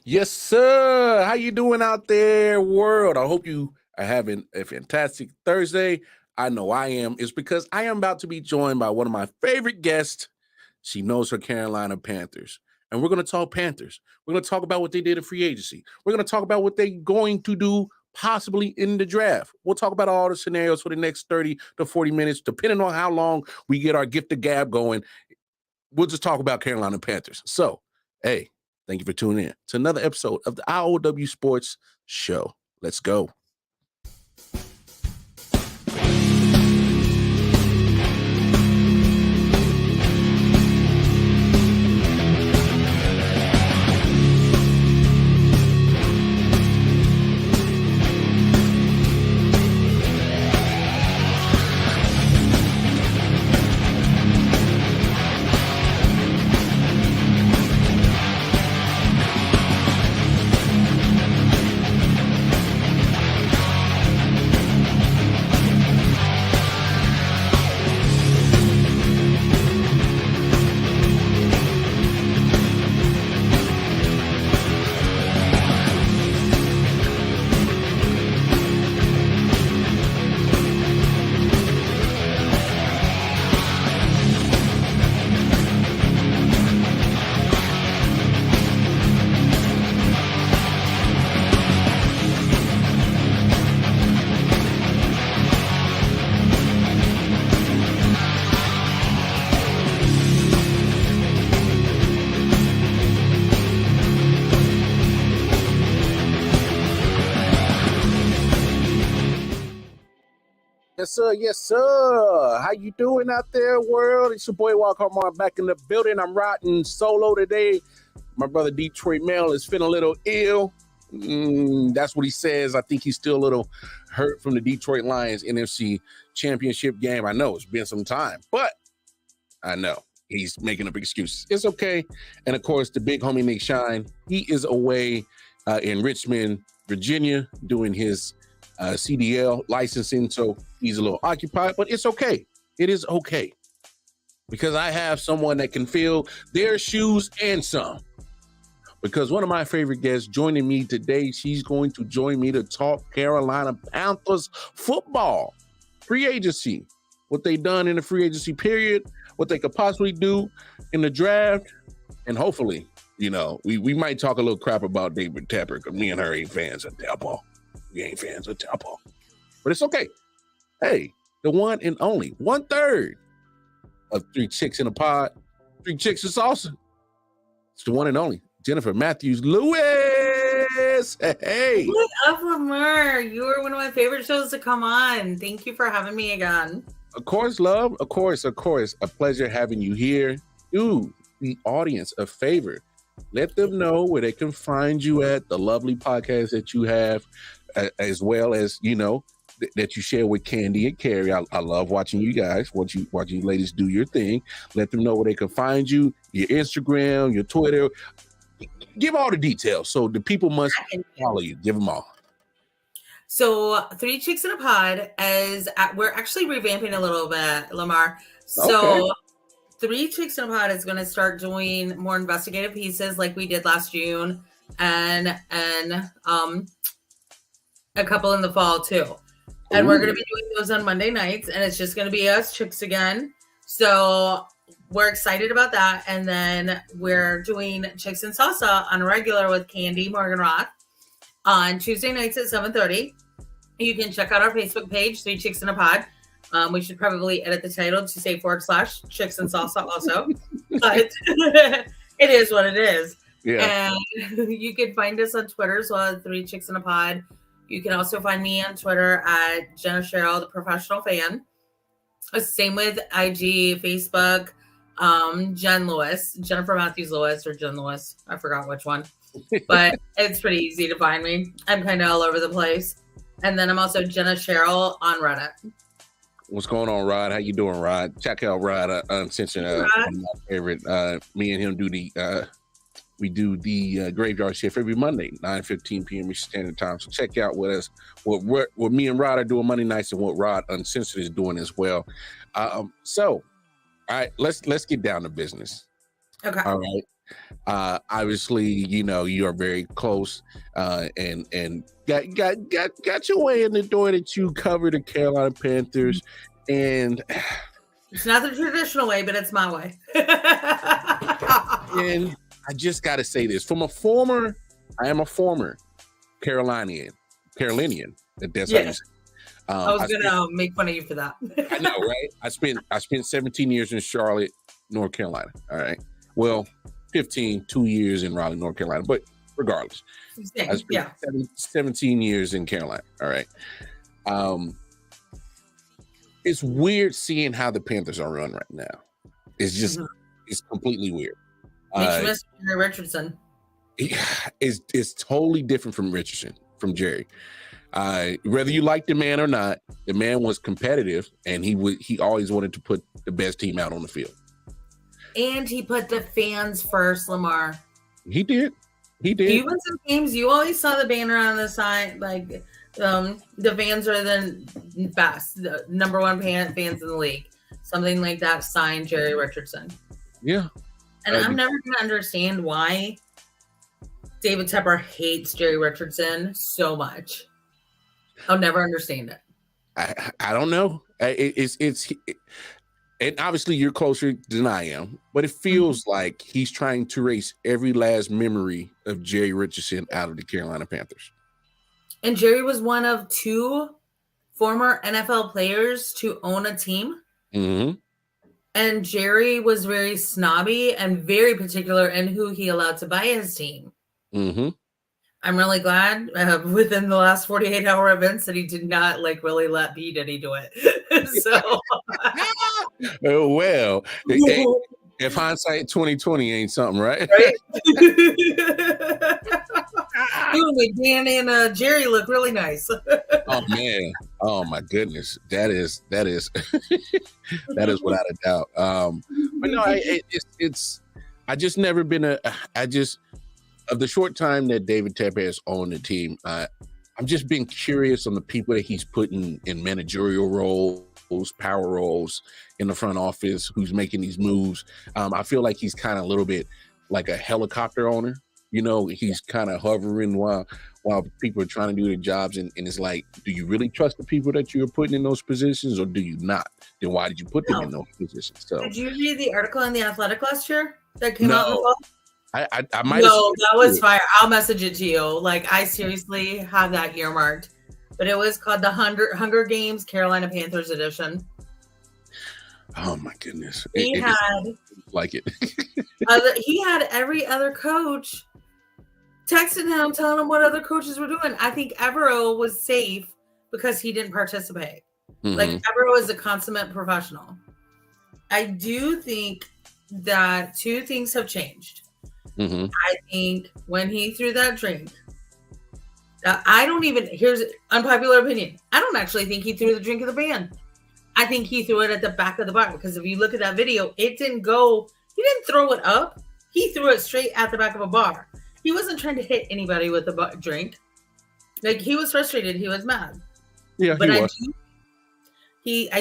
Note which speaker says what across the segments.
Speaker 1: Yes, sir. How you doing out there, world? I hope you are having a fantastic Thursday. I know I am. It's because I am about to be joined by one of my favorite guests. She knows her Carolina Panthers. And we're going to talk Panthers. We're going to talk about what they did in free agency. We're going to talk about what they're going to do possibly in the draft. We'll talk about all the scenarios for the next 30 to 40 minutes, depending on how long we get our gift of gab going. We'll just talk about Carolina Panthers. So, hey, thank you for tuning in to another episode of the I.O.W. Sports Show. Let's go. Yes, sir. Yes, sir. How you doing out there, world? It's your boy Walker Mark back in the building. I'm riding solo today. My brother Detroit Mel is feeling a little ill. That's what he says. I think he's still a little hurt from the Detroit Lions NFC Championship game. I know it's been some time, but I know he's making up excuses. It's okay. And of course, the big homie Nick Shine, he is away in Richmond, Virginia, doing his CDL licensing, so he's a little occupied, but it's okay. It is okay because I have someone that can fill their shoes and some. Because one of my favorite guests joining me today, she's going to join me to talk Carolina Panthers football, free agency, what they done in the free agency period, what they could possibly do in the draft, and hopefully, you know, we might talk a little crap about David Tepper because me and her ain't fans of Tepper. We ain't fans of Tepper. But it's okay. Hey, the one and only 1/3 of Three Chicks in a Pod. Three Chicks is awesome. It's the one and only Jennifer Matthews Lewis. Hey.
Speaker 2: What up, Lamar? You are one of my favorite shows to come on. Thank you for having me again.
Speaker 1: Of course, love. Of course. A pleasure having you here. Do the audience a favor. Let them know where they can find you at, the lovely podcast that you have, as well as, you know, that you share with Candy and Carrie. I love watching you guys, watching you ladies do your thing. Let them know where they can find you, your Instagram, your Twitter. Give all the details so the people must follow you. Give them all.
Speaker 2: So, Three Chicks in a Pod, we're actually revamping a little bit, Lamar. So, okay. Three Chicks in a Pod is going to start doing more investigative pieces like we did last June, and a couple in the fall too. And we're going to be doing those on Monday nights, and it's just going to be us chicks again. So we're excited about that. And then we're doing Chicks and Salsa on a regular with Candy Morgan-Roth on Tuesday nights at 7:30. You can check out our Facebook page, Three Chicks in a Pod. We should probably edit the title to say / Chicks and Salsa also. But it is what it is. Yeah. And you can find us on Twitter as well, Three Chicks in a Pod. You can also find me on Twitter at Jenna Cheryl, the professional fan. Same with IG, Facebook, Jen Lewis, Jennifer Matthews Lewis or Jen Lewis. I forgot which one, but it's pretty easy to find me. I'm kind of all over the place. And then I'm also Jenna Cheryl on Reddit.
Speaker 1: What's going on, Rod? How you doing, Rod? Check out Rod Uncensored. My favorite. Me and him do we do the graveyard shift every Monday, 9:15 p.m. Eastern Standard Time. So check out what me and Rod are doing Monday nights and what Rod Uncensored is doing as well. So, all right, let's get down to business.
Speaker 2: Okay.
Speaker 1: All right. Obviously, you are very close, and got your way in the door that you cover the Carolina Panthers, and
Speaker 2: it's not the traditional way, but it's my way.
Speaker 1: And I just got to say this: I am a former Carolinian. That's how you say.
Speaker 2: I was gonna make fun of you for that.
Speaker 1: I know, right? I spent 17 years in Charlotte, North Carolina. All right. Well, 2 years in Raleigh, North Carolina. But regardless, I spent 17 years in Carolina. All right. It's weird seeing how the Panthers are run right now. It's just it's completely weird.
Speaker 2: Makes you miss Jerry Richardson.
Speaker 1: It's totally different from Jerry. Whether you like the man or not, the man was competitive, and he always wanted to put the best team out on the field. And
Speaker 2: he put the fans first, Lamar.
Speaker 1: He did.
Speaker 2: You went to games, you always saw the banner on the side, like the fans are the best, the number one fans in the league. Something like that, signed Jerry Richardson.
Speaker 1: Yeah.
Speaker 2: And I'm never going to understand why David Tepper hates Jerry Richardson so much. I'll never understand it.
Speaker 1: I don't know. And obviously you're closer than I am, but it feels like he's trying to erase every last memory of Jerry Richardson out of the Carolina Panthers.
Speaker 2: And Jerry was one of 2 former NFL players to own a team.
Speaker 1: Mm-hmm.
Speaker 2: And Jerry was very snobby and very particular in who he allowed to buy his team.
Speaker 1: Mm-hmm.
Speaker 2: I'm really glad within the last 48-hour events that he did not really let B. Diddy do it. So,
Speaker 1: well, if hindsight 2020 ain't something, right?
Speaker 2: With Dan and Jerry look really nice.
Speaker 1: Oh man! Oh my goodness! That is that is without a doubt. But no, it's I just never been of the short time that David Tepper has owned the team, I'm just being curious on the people that he's putting in managerial roles, power roles in the front office, who's making these moves. I feel like he's kind of a little bit like a helicopter owner. He's kind of hovering while people are trying to do their jobs. And it's like, do you really trust the people that you're putting in those positions, or do you not? Then why did you put them in those positions? So,
Speaker 2: did you read the article in The Athletic last year that came out in the fall?
Speaker 1: I might.
Speaker 2: No, that was fire. I'll message it to you. I seriously have that earmarked. But it was called the Hunger Games Carolina Panthers edition.
Speaker 1: Oh my goodness!
Speaker 2: He had every other coach texting him, telling him what other coaches were doing. I think Evero was safe because he didn't participate.
Speaker 1: Mm-hmm.
Speaker 2: Evero is a consummate professional. I do think that 2 things have changed.
Speaker 1: Mm-hmm.
Speaker 2: I think when he threw that drink, here's unpopular opinion. I don't actually think he threw the drink at the band. I think he threw it at the back of the bar, because if you look at that video, he didn't throw it up. He threw it straight at the back of a bar. He wasn't trying to hit anybody with the drink. He was frustrated. He was mad.
Speaker 1: Yeah,
Speaker 2: but I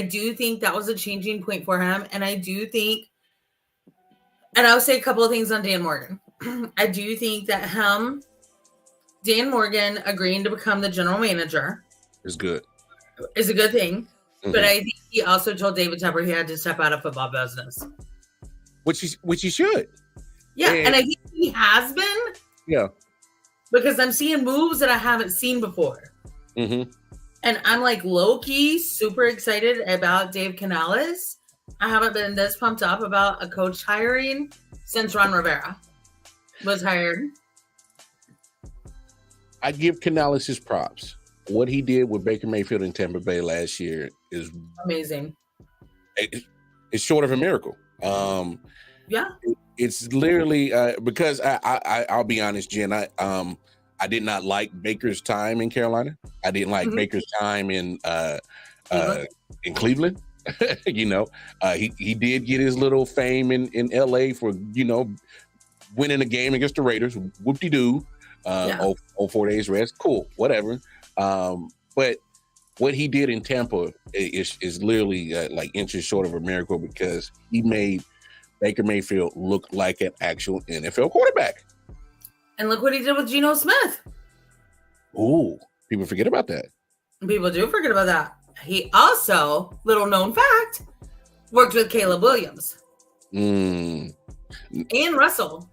Speaker 2: do think that was a changing point for him. And I do think, and I'll say a couple of things on Dan Morgan. I do think that Dan Morgan agreeing to become the general manager
Speaker 1: is good.
Speaker 2: Is a good thing.
Speaker 1: Mm-hmm.
Speaker 2: But I think he also told David Tepper he had to step out of football business.
Speaker 1: Which he should.
Speaker 2: Yeah, and I think he has been.
Speaker 1: Yeah.
Speaker 2: Because I'm seeing moves that I haven't seen before.
Speaker 1: Mm-hmm.
Speaker 2: And I'm low-key super excited about Dave Canales. I haven't been this pumped up about a coach hiring since Ron Rivera was hired.
Speaker 1: I give Canales his props. What he did with Baker Mayfield in Tampa Bay last year is
Speaker 2: amazing.
Speaker 1: It's short of a miracle.
Speaker 2: Yeah.
Speaker 1: It's literally because I'll be honest, Jen. I did not like Baker's time in Carolina. I didn't like Baker's time in Cleveland. He did get his little fame in LA for winning a game against the Raiders. Whoop-de-doo. 4 days rest. Cool, whatever. But what he did in Tampa is literally inches short of a miracle, because he made Baker Mayfield looked like an actual NFL quarterback.
Speaker 2: And look what he did with Geno Smith.
Speaker 1: Ooh, people forget about that.
Speaker 2: People do forget about that. He also, little known fact, worked with Caleb Williams. And Russell.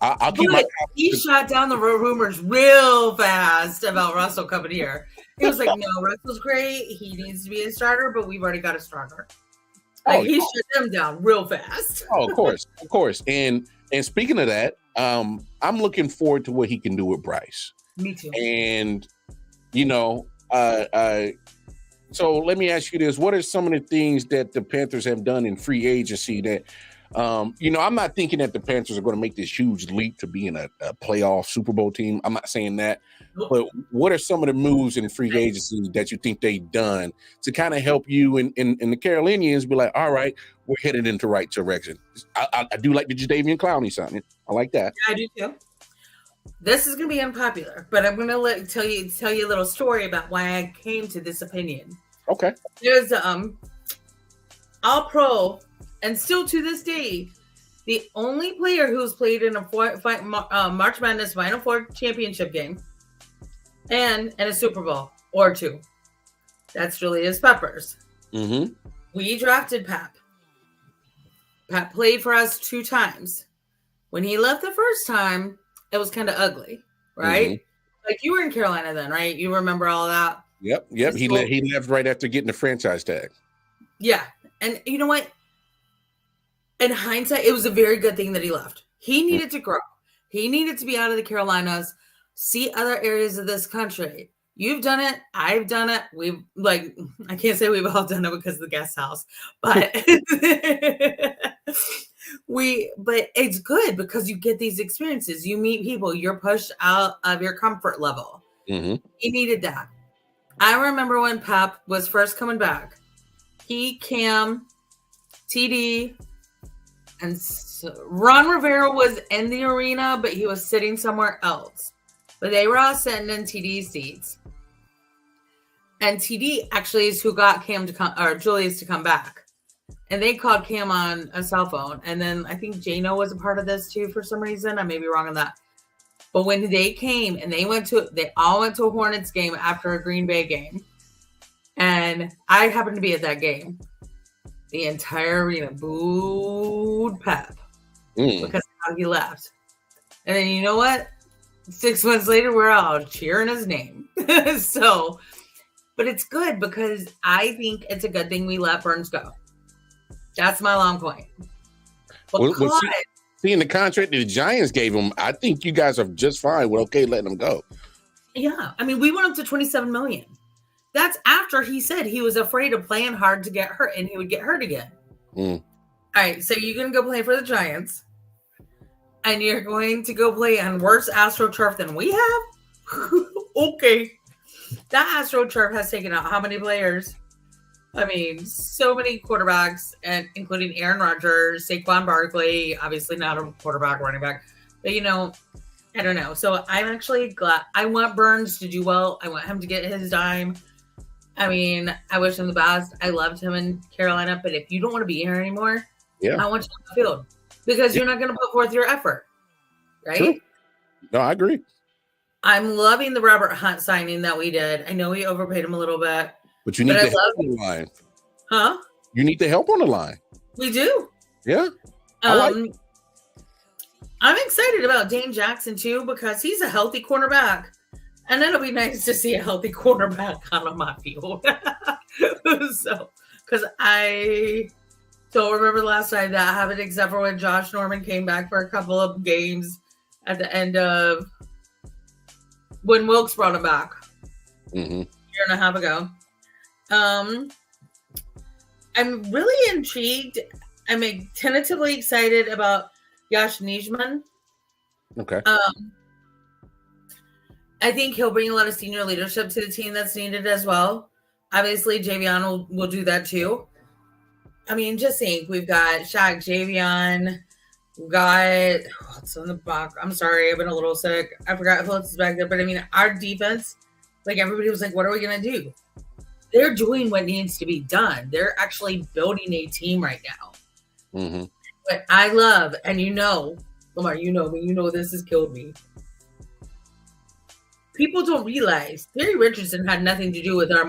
Speaker 1: I'll keep my.
Speaker 2: He shot down the rumors real fast about Russell coming here. He was like, "No, Russell's great. He needs to be a starter, but we've already got a starter." Like he shut them down real fast.
Speaker 1: Of course. And speaking of that, I'm looking forward to what he can do with Bryce.
Speaker 2: Me too.
Speaker 1: And so let me ask you this: what are some of the things that the Panthers have done in free agency that? I'm not thinking that the Panthers are going to make this huge leap to being a playoff Super Bowl team. I'm not saying that, but what are some of the moves in free agency that you think they've done to kind of help you and the Carolinians be like, all right, we're headed into the right direction? I do like the Jadeveon Clowney signing. I like that.
Speaker 2: I do too. This is going to be unpopular, but I'm going to tell you a little story about why I came to this opinion.
Speaker 1: Okay.
Speaker 2: There's All-Pro. And still to this day, the only player who's played in a March Madness Final Four championship game and a Super Bowl or two. That's Julius Peppers.
Speaker 1: Mm-hmm.
Speaker 2: We drafted Pap. Pap played for us 2 times. When he left the first time, it was kind of ugly, right?
Speaker 1: Mm-hmm.
Speaker 2: Like you were in Carolina then, right? You remember all that?
Speaker 1: Yep. He left right after getting the franchise tag.
Speaker 2: Yeah. And you know what? In hindsight, it was a very good thing that he left. He needed to grow. He needed to be out of the Carolinas, see other areas of this country. You've done it. I've done it. I can't say we've all done it because of the guest house, but but it's good because you get these experiences. You meet people. You're pushed out of your comfort level.
Speaker 1: Mm-hmm.
Speaker 2: He needed that. I remember when Pep was first coming back. He, Cam, TD, and Ron Rivera was in the arena, but he was sitting somewhere else. But they were all sitting in TD seats. And TD actually is who got Cam to come, or Julius to come back. And they called Cam on a cell phone. And then I think Jano was a part of this too for some reason. I may be wrong on that. But when they came and they all went to a Hornets game after a Green Bay game. And I happened to be at that game. The entire arena booed Pep because of how he left. And then you know what? 6 months later, we're all cheering his name. But it's good because I think it's a good thing we let Burns go. That's my long point.
Speaker 1: Seeing the contract that the Giants gave him, I think you guys are just fine with letting him go.
Speaker 2: Yeah. I mean, we went up to $27 million. That's after he said he was afraid of playing hard to get hurt and he would get hurt again. All right, so you're going to go play for the Giants and you're going to go play on worse AstroTurf than we have? Okay. That AstroTurf has taken out how many players? I mean, so many quarterbacks, and including Aaron Rodgers, Saquon Barkley, obviously not a quarterback, running back. But, I don't know. So I'm actually glad. I want Burns to do well. I want him to get his dime. I mean, I wish him the best. I loved him in Carolina, but if you don't want to be here anymore, I want you on the field because you're not going to put forth your effort, right?
Speaker 1: True. No, I agree.
Speaker 2: I'm loving the Robert Hunt signing that we did. I know we overpaid him a little bit,
Speaker 1: but you need the help on the line.
Speaker 2: Huh?
Speaker 1: You need the help on the line.
Speaker 2: We do.
Speaker 1: Yeah.
Speaker 2: I'm excited about Dane Jackson too because he's a healthy cornerback. And it'll be nice to see a healthy cornerback on my field. Because I don't remember the last time that happened, except for when Josh Norman came back for a couple of games at the end of when Wilkes brought him back a year and a half ago. I'm really intrigued. I'm tentatively excited about Yash Nijman.
Speaker 1: Okay.
Speaker 2: I think he'll bring a lot of senior leadership to the team that's needed as well. Obviously, Javion will do that too. I mean, just think, we've got Shaq, Javion, we've got what's on the box. I'm sorry, I've been a little sick. I forgot who else is back there. But I mean, our defense, everybody was like, what are we going to do? They're doing what needs to be done. They're actually building a team right now. But I love, and Lamar, this has killed me. People don't realize Terry Richardson had nothing to do with our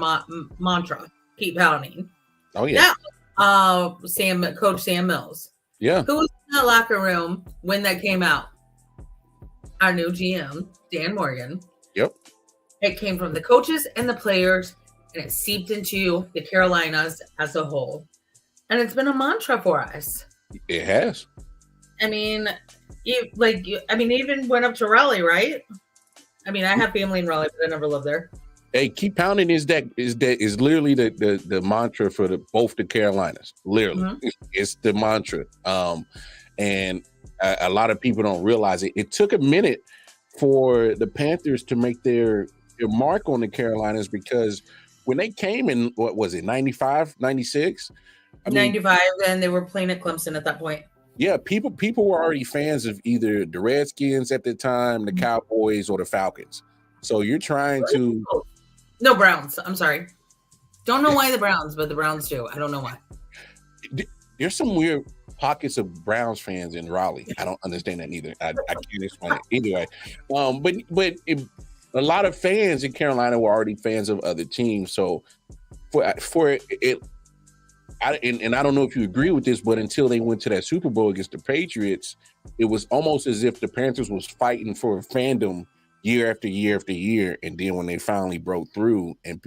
Speaker 2: mantra, keep pounding.
Speaker 1: Oh, yeah.
Speaker 2: That Coach Sam Mills.
Speaker 1: Yeah.
Speaker 2: Who was in that locker room when that came out? Our new GM, Dan Morgan.
Speaker 1: Yep.
Speaker 2: It came from the coaches and the players, and it seeped into the Carolinas as a whole. And it's been a mantra for us.
Speaker 1: It has.
Speaker 2: I mean, even went up to Raleigh, right? I mean, I have family in Raleigh, but I never lived there.
Speaker 1: Hey, keep pounding is literally the mantra for both the Carolinas. Literally, mm-hmm. It's the mantra. And a lot of people don't realize it. It took a minute for the Panthers to make their mark on the Carolinas, because when they came in, what was it, 95, 96?
Speaker 2: 95, and they were playing at Clemson at that point.
Speaker 1: Yeah, people were already fans of either the Redskins at the time, the Cowboys, or the Falcons. So you're trying to...
Speaker 2: No, Browns. I'm sorry. Don't know why the Browns, but the Browns do. I don't know why.
Speaker 1: There's some weird pockets of Browns fans in Raleigh. I don't understand that either. I can't explain it. Anyway, but a lot of fans in Carolina were already fans of other teams. So for it, I don't know if you agree with this, but until they went to that Super Bowl against the Patriots, it was almost as if the Panthers was fighting for fandom year after year after year. And then when they finally broke through, and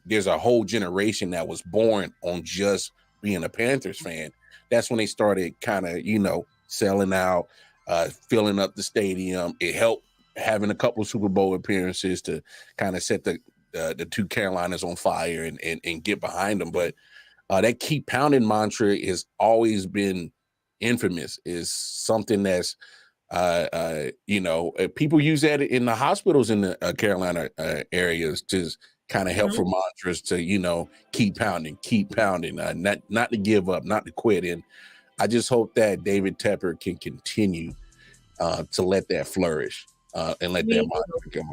Speaker 1: there's a whole generation that was born on just being a Panthers fan, that's when they started kind of, selling out, filling up the stadium. It helped having a couple of Super Bowl appearances to kind of set the two Carolinas on fire and get behind them. But that keep pounding mantra has always been infamous. Is something that's people use that in the hospitals in the Carolina areas to kind of help for mantras to keep pounding, not to give up, not to quit. And I just hope that David Tepper can continue to let that flourish and let that mantra go.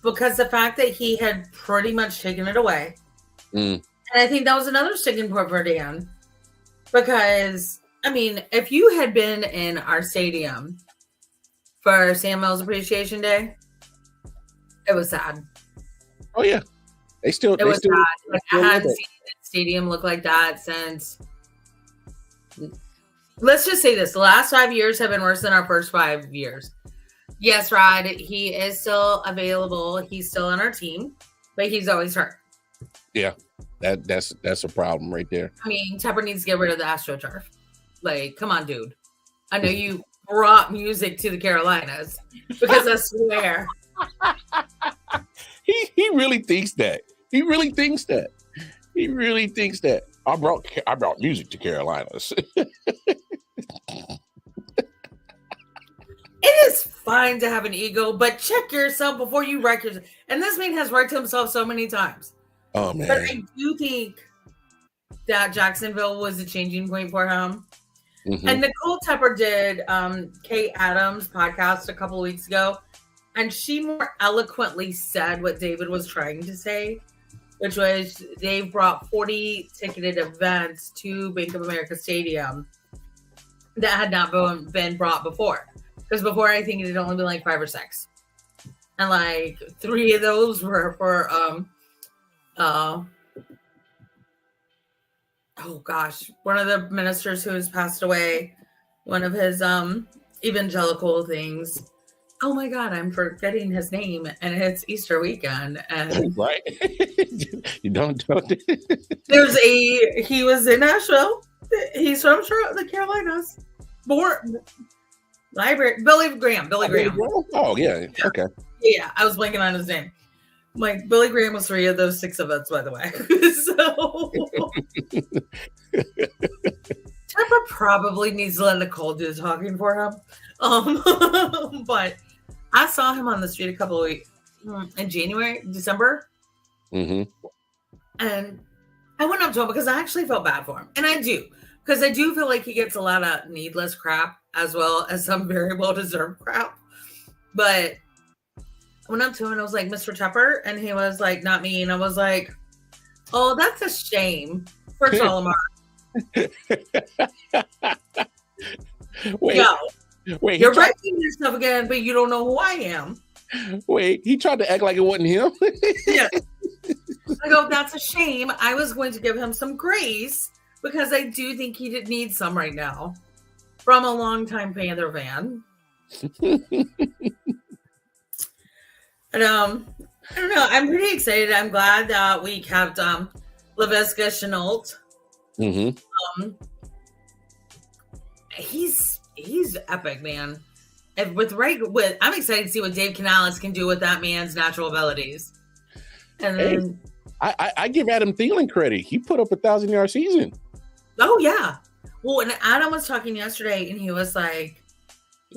Speaker 2: Because the fact that he had pretty much taken it away. And I think that was another sticking point for Dan. Because, if you had been in our stadium for Sam Mills Appreciation Day, it was sad.
Speaker 1: Oh, yeah. It was sad.
Speaker 2: I hadn't seen the stadium look like that since... Let's just say this. The last 5 years have been worse than our first 5 years. Yes, Rod, he is still available. He's still on our team, but he's always hurt.
Speaker 1: Yeah. That's a problem right there.
Speaker 2: Tepper needs to get rid of the AstroTurf. Like, come on, dude. I know you brought music to the Carolinas, because I swear.
Speaker 1: He really thinks that. He really thinks that. I brought music to Carolinas.
Speaker 2: It is fine to have an ego, but check yourself before you wreck yourself. And this man has wrecked himself so many times.
Speaker 1: Oh, man.
Speaker 2: But I do think that Jacksonville was a changing point for him. Mm-hmm. And Nicole Tepper did Kate Adams' podcast a couple of weeks ago, and she more eloquently said what David was trying to say, which was they brought 40 ticketed events to Bank of America Stadium that had not been brought before. Because before, I think it had only been like 5 or 6. And like 3 of those were for one of the ministers who has passed away, one of his evangelical things. Oh my God, I'm forgetting his name, and it's Easter weekend. And
Speaker 1: right, you don't.
Speaker 2: He was in Nashville. He's from the Carolinas. Billy Graham.
Speaker 1: Oh yeah, okay.
Speaker 2: Yeah, I was blanking on his name. Like, Billy Graham was 3 of those 6 events, by the way. So Tepper probably needs to let Nicole do the talking for him. But I saw him on the street a couple of weeks in December.
Speaker 1: Mm-hmm.
Speaker 2: And I went up to him because I actually felt bad for him. And I do. Because I do feel like he gets a lot of needless crap as well as some very well-deserved crap. But I went up to him and I was like, Mr. Tepper? And he was like, not me. And I was like, oh, that's a shame. First of all, Lamar.
Speaker 1: Wait,
Speaker 2: Yo,
Speaker 1: wait,
Speaker 2: you're breaking yourself again, but you don't know who I am.
Speaker 1: Wait, he tried to act like it wasn't him.
Speaker 2: Yeah. I go, that's a shame. I was going to give him some grace because I do think he did need some right now from a longtime Panther fan. And I don't know. I'm pretty excited. I'm glad that we kept Laviska Shenault.
Speaker 1: Mm-hmm.
Speaker 2: He's epic, man. And I'm excited to see what Dave Canales can do with that man's natural abilities. And then
Speaker 1: I give Adam Thielen credit. He put up 1,000-yard season.
Speaker 2: Oh yeah. Well, and Adam was talking yesterday, and he was like,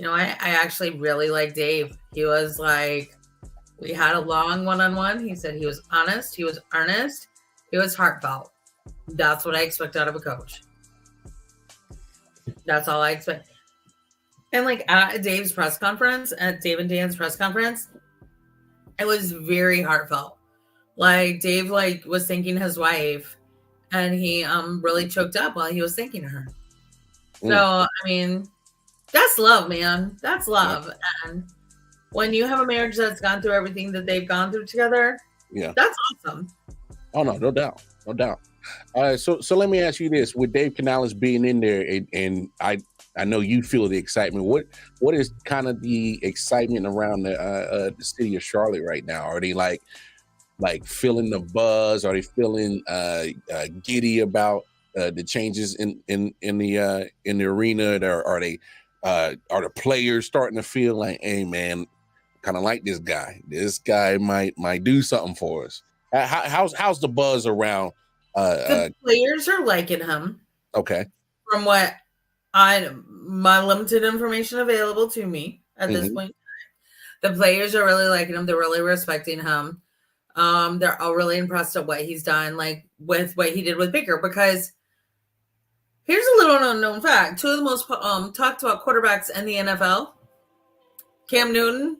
Speaker 2: I actually really like Dave. He was like, we had a long one-on-one. He said he was honest, he was earnest, he was heartfelt. That's what I expect out of a coach. That's all I expect. And like at Dave's press conference, at Dave and Dan's press conference, it was very heartfelt. Like Dave was thanking his wife, and he really choked up while he was thanking her. So I mean, that's love, man. That's love. Yeah. And when you have a marriage that's gone through everything that they've gone through together, that's awesome.
Speaker 1: Oh no doubt. So let me ask you this: with Dave Canales being in there, and I know you feel the excitement. What is kind of the excitement around the city of Charlotte right now? Are they like feeling the buzz? Are they feeling giddy about the changes in the arena? Are the players starting to feel like, hey man, kind of like this guy? This guy might do something for us. How's the buzz around?
Speaker 2: The players are liking him.
Speaker 1: Okay.
Speaker 2: From what my limited information available to me at this point, the players are really liking him. They're really respecting him. They're all really impressed at what he's done, like with what he did with Baker. Because here's a little unknown fact: 2 of the most talked about quarterbacks in the NFL, Cam Newton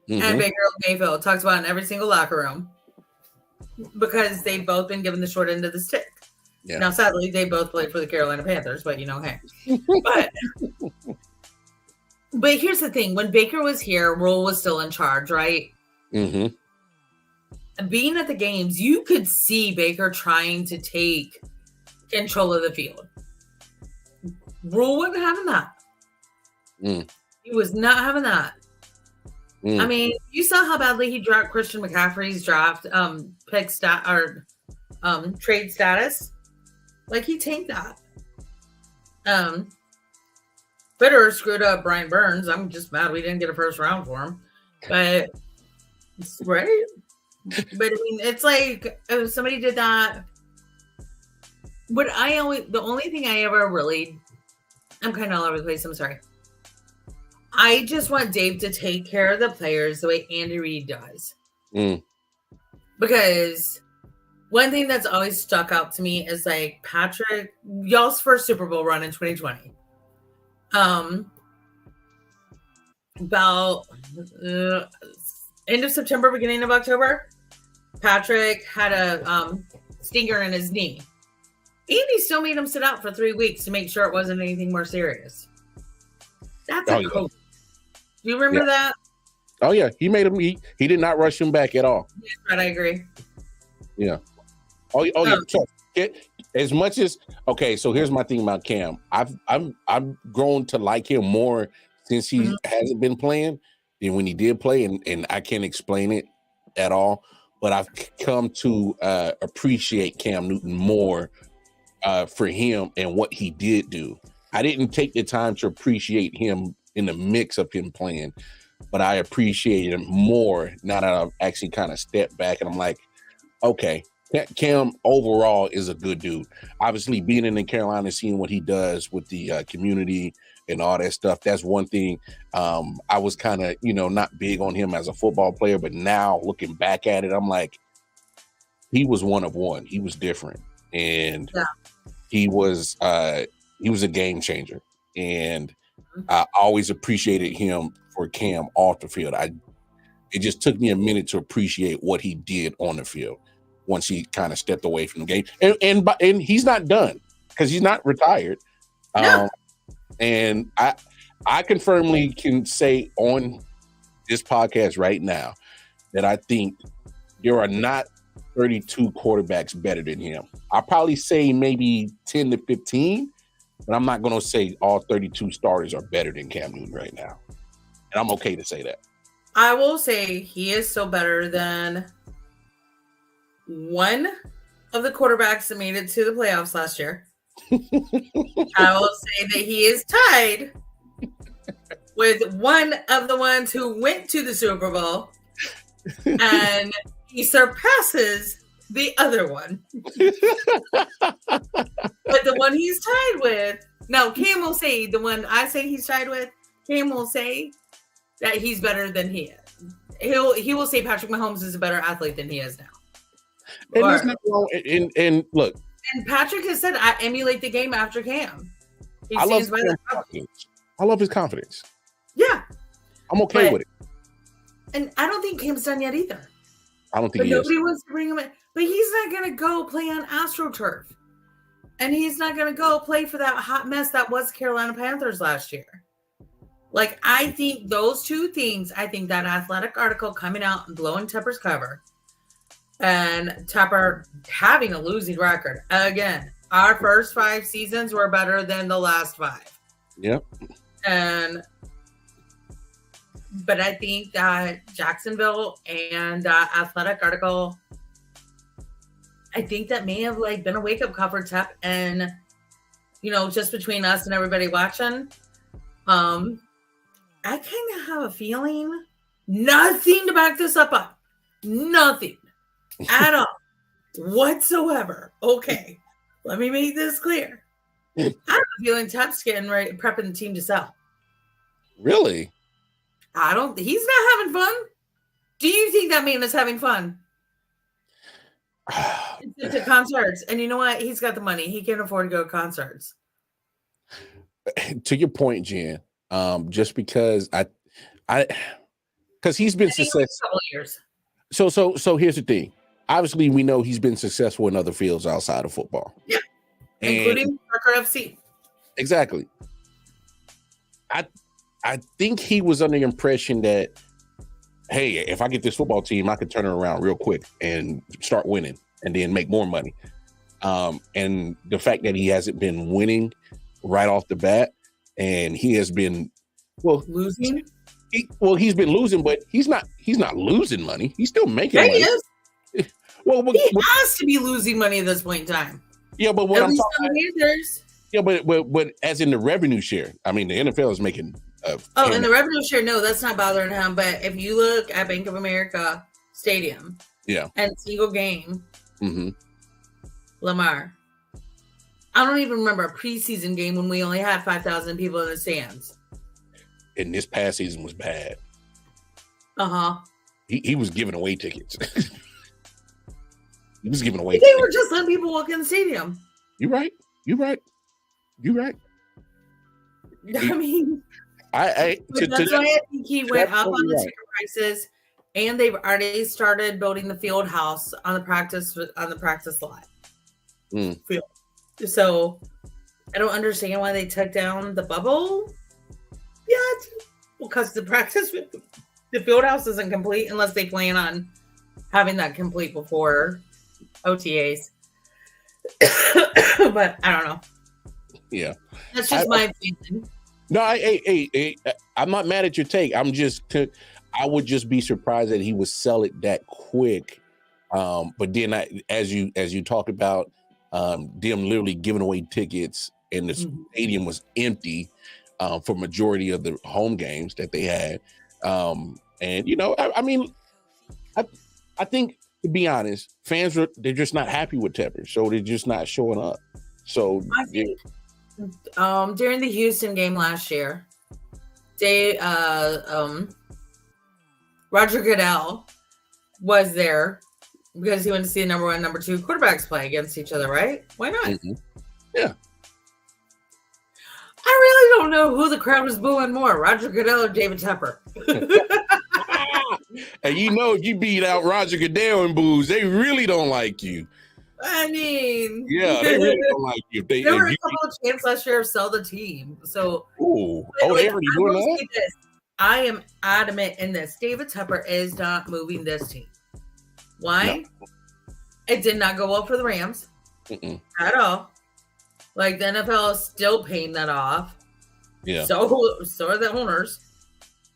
Speaker 2: and Baker Mayfield, talked about in every single locker room, because they've both been given the short end of the stick. Yeah. Now, sadly, they both played for the Carolina Panthers, but hey. But here's the thing: when Baker was here, Rule was still in charge, right? Mm-hmm. Being at the games, you could see Baker trying to take control of the field. Rule wasn't having that. He was not having that. I mean, you saw how badly he dropped Christian McCaffrey's draft trade status. Like, he tanked that. Fitterer screwed up Brian Burns. I'm just mad we didn't get a first round for him. But right? But I mean, it's like if somebody did that. The only thing I ever really, I'm kind of all over the place. I'm sorry. I just want Dave to take care of the players the way Andy Reid does. Because one thing that's always stuck out to me is like Patrick, y'all's first Super Bowl run in 2020. About end of September, beginning of October, Patrick had a stinger in his knee. Andy still made him sit out for 3 weeks to make sure it wasn't anything more serious. That's a coach. Do you remember that?
Speaker 1: Oh yeah, he made him. He did not rush him back at all.
Speaker 2: That's right, I agree.
Speaker 1: Yeah. Yeah. So, as much as so here's my thing about Cam. I've grown to like him more since he hasn't been playing than when he did play, and I can't explain it at all. But I've come to appreciate Cam Newton more for him and what he did do. I didn't take the time to appreciate him in the mix of him playing, but I appreciate him more now that I've actually kind of stepped back and I'm like, okay, Cam overall is a good dude. Obviously, being in Carolina, seeing what he does with the community and all that stuff, that's one thing. I was kind of, not big on him as a football player, but now looking back at it, I'm like, he was one of one. He was different, and he was a game changer. And I always appreciated him for Cam off the field. It just took me a minute to appreciate what he did on the field once he kind of stepped away from the game. And he's not done because he's not retired.
Speaker 2: No.
Speaker 1: And I confirmly can say on this podcast right now that I think there are not 32 quarterbacks better than him. I'll probably say maybe 10 to 15, but I'm not going to say all 32 starters are better than Cam Newton right now. And I'm okay to say that.
Speaker 2: I will say he is still better than one of the quarterbacks that made it to the playoffs last year. I will say that he is tied with one of the ones who went to the Super Bowl, and he surpasses the other one. But the one he's tied with, no, Cam will say the one I say he's tied with, Cam will say that he's better than he is. He will say Patrick Mahomes is a better athlete than he is now.
Speaker 1: And there's nothing wrong. And look,
Speaker 2: and Patrick has said, I emulate the game after Cam.
Speaker 1: I love his confidence.
Speaker 2: Yeah.
Speaker 1: I'm okay with it.
Speaker 2: And I don't think Cam's done yet either.
Speaker 1: I don't think
Speaker 2: nobody wants to bring him in. But he's not going to go play on AstroTurf. And he's not going to go play for that hot mess that was Carolina Panthers last year. Like, I think those two things, I think that athletic article coming out and blowing Tepper's cover and Tepper having a losing record. Again, our first 5 seasons were better than the last 5.
Speaker 1: Yep.
Speaker 2: But I think that Jacksonville and that athletic article, I think that may have been a wake-up call for Tep. And, just between us and everybody watching, I kind of have a feeling, nothing to back this up on. Nothing at all whatsoever. Okay, let me make this clear. I have a feeling Tep's getting ready, prepping the team to sell.
Speaker 1: Really?
Speaker 2: He's not having fun. Do you think that man is having fun? To concerts. And you know what? He's got the money. He can afford to go to concerts.
Speaker 1: To your point, Jen, just because because he's been successful.
Speaker 2: Years.
Speaker 1: So here's the thing. Obviously, we know he's been successful in other fields outside of football.
Speaker 2: Yeah. Including Parker FC.
Speaker 1: Exactly. I think he was under the impression that, hey, if I get this football team, I could turn it around real quick and start winning and then make more money. And the fact that he hasn't been winning right off the bat, and he has been
Speaker 2: losing.
Speaker 1: He's been losing, but he's not losing money. He's still making money.
Speaker 2: He is. He has to be losing money at this point in time.
Speaker 1: Yeah, but what
Speaker 2: at
Speaker 1: I'm talking about, but as in the revenue share, I mean, the NFL is making.
Speaker 2: And the revenue share, no, that's not bothering him. But if you look at Bank of America Stadium, and single game, Lamar, I don't even remember a preseason game when we only had 5,000 people in the stands.
Speaker 1: And this past season was bad. He was giving away tickets. He was giving away.
Speaker 2: They were just letting people walk in the stadium.
Speaker 1: You're right.
Speaker 2: I mean. That's why I think he went up on the ticket prices, and they've already started building the field house on the practice lot. Field. So I don't understand why they took down the bubble yet, because the field house isn't complete unless they plan on having that complete before OTAs. But I don't know.
Speaker 1: Yeah,
Speaker 2: that's just my opinion.
Speaker 1: No, I'm not mad at your take. I would just be surprised that he would sell it that quick. But then, as you talked about, them literally giving away tickets, and the stadium was empty for majority of the home games that they had. And I mean, I think, to be honest, fans they're just not happy with Tepper, so they're just not showing up. So.
Speaker 2: During the Houston game last year, Roger Goodell was there because he went to see the number 1, number 2 quarterbacks play against each other, right? Why not?
Speaker 1: Yeah.
Speaker 2: I really don't know who the crowd was booing more, Roger Goodell or David Tepper.
Speaker 1: And if you beat out Roger Goodell in boos, they really don't like you.
Speaker 2: I mean,
Speaker 1: Yeah, they really don't like you.
Speaker 2: There were a couple of chants last year of sell the team. So,
Speaker 1: they already doing that?
Speaker 2: I am adamant in this. David Tepper is not moving this team. Why? No. It did not go well for the Rams at all. Like, the NFL is still paying that off.
Speaker 1: Yeah.
Speaker 2: So are the owners.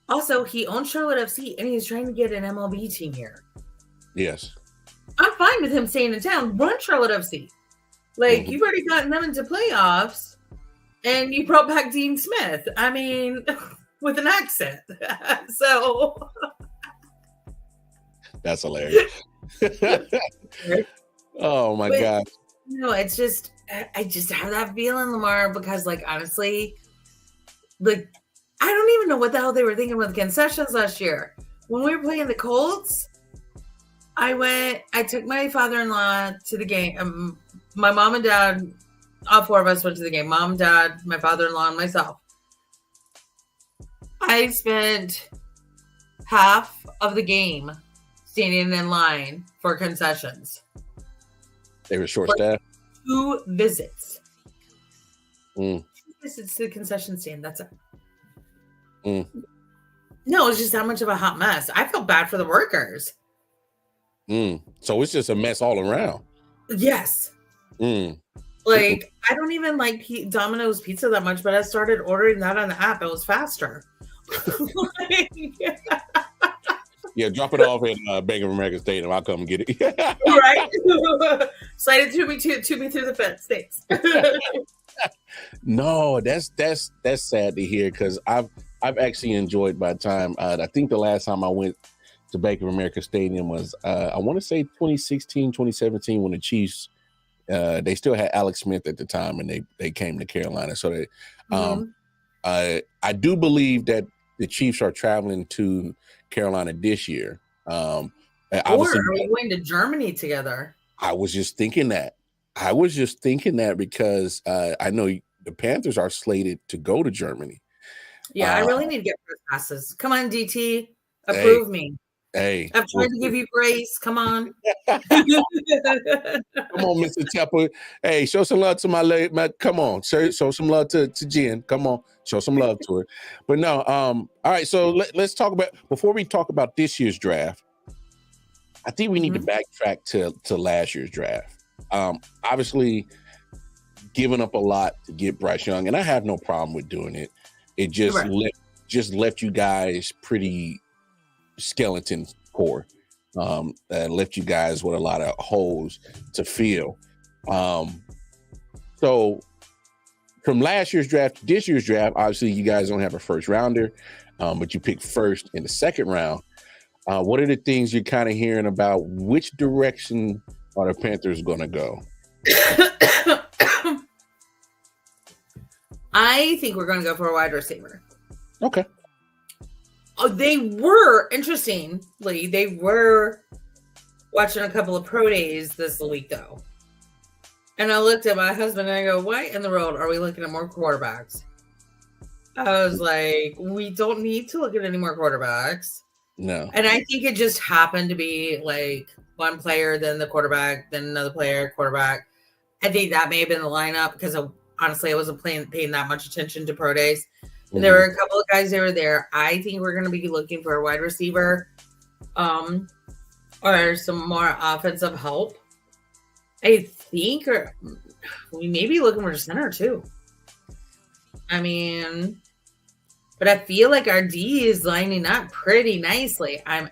Speaker 2: Also, he owns Charlotte FC, and he's trying to get an MLB team here.
Speaker 1: Yes.
Speaker 2: I'm fine with him staying in town. Run Charlotte FC. Like, you've already gotten them into playoffs, and you brought back Dean Smith. I mean, with an accent. So.
Speaker 1: That's hilarious. Oh, my God.
Speaker 2: No, it's just, I just have that feeling, Lamar, because, like, honestly, like, I don't even know what the hell they were thinking with concessions last year. When we were playing the Colts, I took my father-in-law to the game. My mom and dad, all four of us went to the game. Mom, dad, my father-in-law, and myself. I spent half of the game standing in line for concessions.
Speaker 1: They were short-staffed?
Speaker 2: 2 visits. 2 visits to the concession stand. That's it. No, it's just that much of a hot mess. I feel bad for the workers.
Speaker 1: So it's just a mess all around.
Speaker 2: Yes. Like, I don't even like Domino's pizza that much, but I started ordering that on the app. It was faster.
Speaker 1: Yeah, drop it off at Bank of America Stadium. I'll come and get it.
Speaker 2: Right? Slide it to me through the fence. Thanks.
Speaker 1: No, that's sad to hear, because I've actually enjoyed my time. I think the last time I went to Bank of America Stadium was I want to say 2016, 2017, when the Chiefs they still had Alex Smith at the time, and they came to Carolina. So I do believe that the Chiefs are traveling to Carolina this year. Or
Speaker 2: are we going to Germany together?
Speaker 1: I was just thinking that. Because I know the Panthers are slated to go to Germany.
Speaker 2: Yeah, I really need to get first passes. Come on, DT. Approve me.
Speaker 1: Hey.
Speaker 2: I've tried to give you grace. Come on.
Speaker 1: Come on, Mr. Tepper. Hey, show some love to my come on. Show some love to Jen. Come on. Show some love to her. But no, all right, so let's talk about, before we talk about this year's draft, I think we need to backtrack to last year's draft. Obviously, giving up a lot to get Bryce Young, and I have no problem with doing it. It just left you guys pretty skeleton poor, and left you guys with a lot of holes to fill. So from last year's draft to this year's draft, obviously you guys don't have a first rounder, but you picked first in the second round. What are the things you're kind of hearing about? Which direction are the Panthers going to go?
Speaker 2: I think we're going to go for a wide receiver.
Speaker 1: Okay.
Speaker 2: Oh, they were, interestingly, they were watching a couple of pro days this week, though. And I looked at my husband and I go, why in the world are we looking at more quarterbacks? I was like, we don't need to look at any more quarterbacks.
Speaker 1: No.
Speaker 2: And I think it just happened to be like one player, then the quarterback, then another player, quarterback. I think that may have been the lineup, because honestly, I wasn't paying that much attention to pro days. And there were a couple of guys that were there. I think we're going to be looking for a wide receiver, or some more offensive help. I think, or we may be looking for a center too. I mean, but I feel like our D is lining up pretty nicely. I'm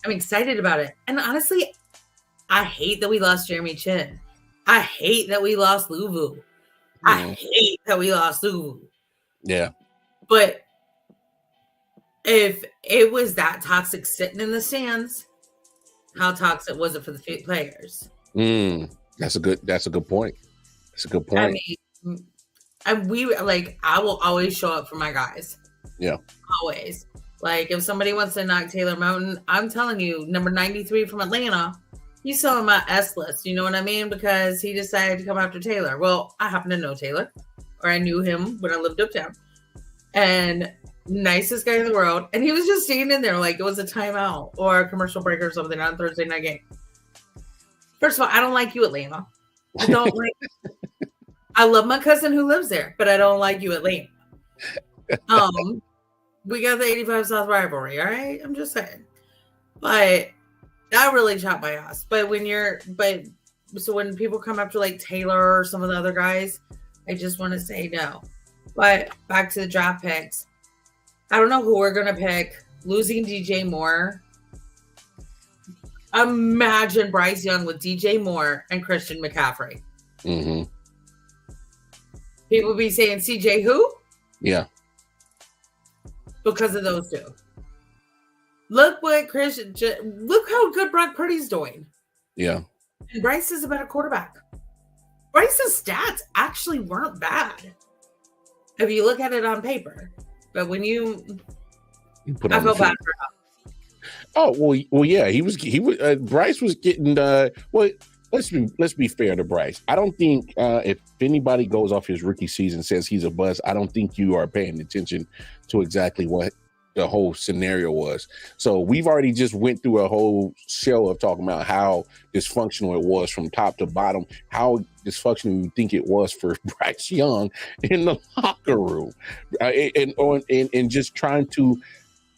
Speaker 2: excited about it. And honestly, I hate that we lost Jeremy Chin. I hate that we lost Luvu. I hate that we lost Luvu.
Speaker 1: Yeah.
Speaker 2: But if it was that toxic sitting in the stands, how toxic was it for the players?
Speaker 1: That's a good point. That's a good point.
Speaker 2: I mean, I will always show up for my guys.
Speaker 1: Yeah.
Speaker 2: Always. Like, if somebody wants to knock Taylor Mountain, I'm telling you, number 93 from Atlanta, he's still on my S list. You know what I mean? Because he decided to come after Taylor. Well, I happen to know Taylor, or I knew him when I lived uptown. And nicest guy in the world. And he was just standing there like it was a timeout or a commercial break or something on a Thursday night game. First of all, I don't like you, Atlanta. I don't like. I love my cousin who lives there, but I don't like you, Atlanta. We got the 85 South rivalry, all right? I'm just saying. But that really chopped my ass. But so when people come after like Taylor or some of the other guys, I just want to say no. But back to the draft picks. I don't know who we're going to pick. Losing DJ Moore. Imagine Bryce Young with DJ Moore and Christian McCaffrey.
Speaker 1: Mm-hmm.
Speaker 2: People be saying CJ who?
Speaker 1: Yeah.
Speaker 2: Because of those two. Look how good Brock Purdy's doing.
Speaker 1: Yeah.
Speaker 2: And Bryce is a better quarterback. Bryce's stats actually weren't bad if you look at it on paper. But when I feel bad for him.
Speaker 1: Oh well, yeah. He was. Bryce was getting. Let's be fair to Bryce. I don't think if anybody goes off his rookie season and says he's a bust, I don't think you are paying attention to exactly what the whole scenario was. So we've already just went through a whole show of talking about how dysfunctional it was from top to bottom, how dysfunctional you think it was for Bryce Young in the locker room, and just trying to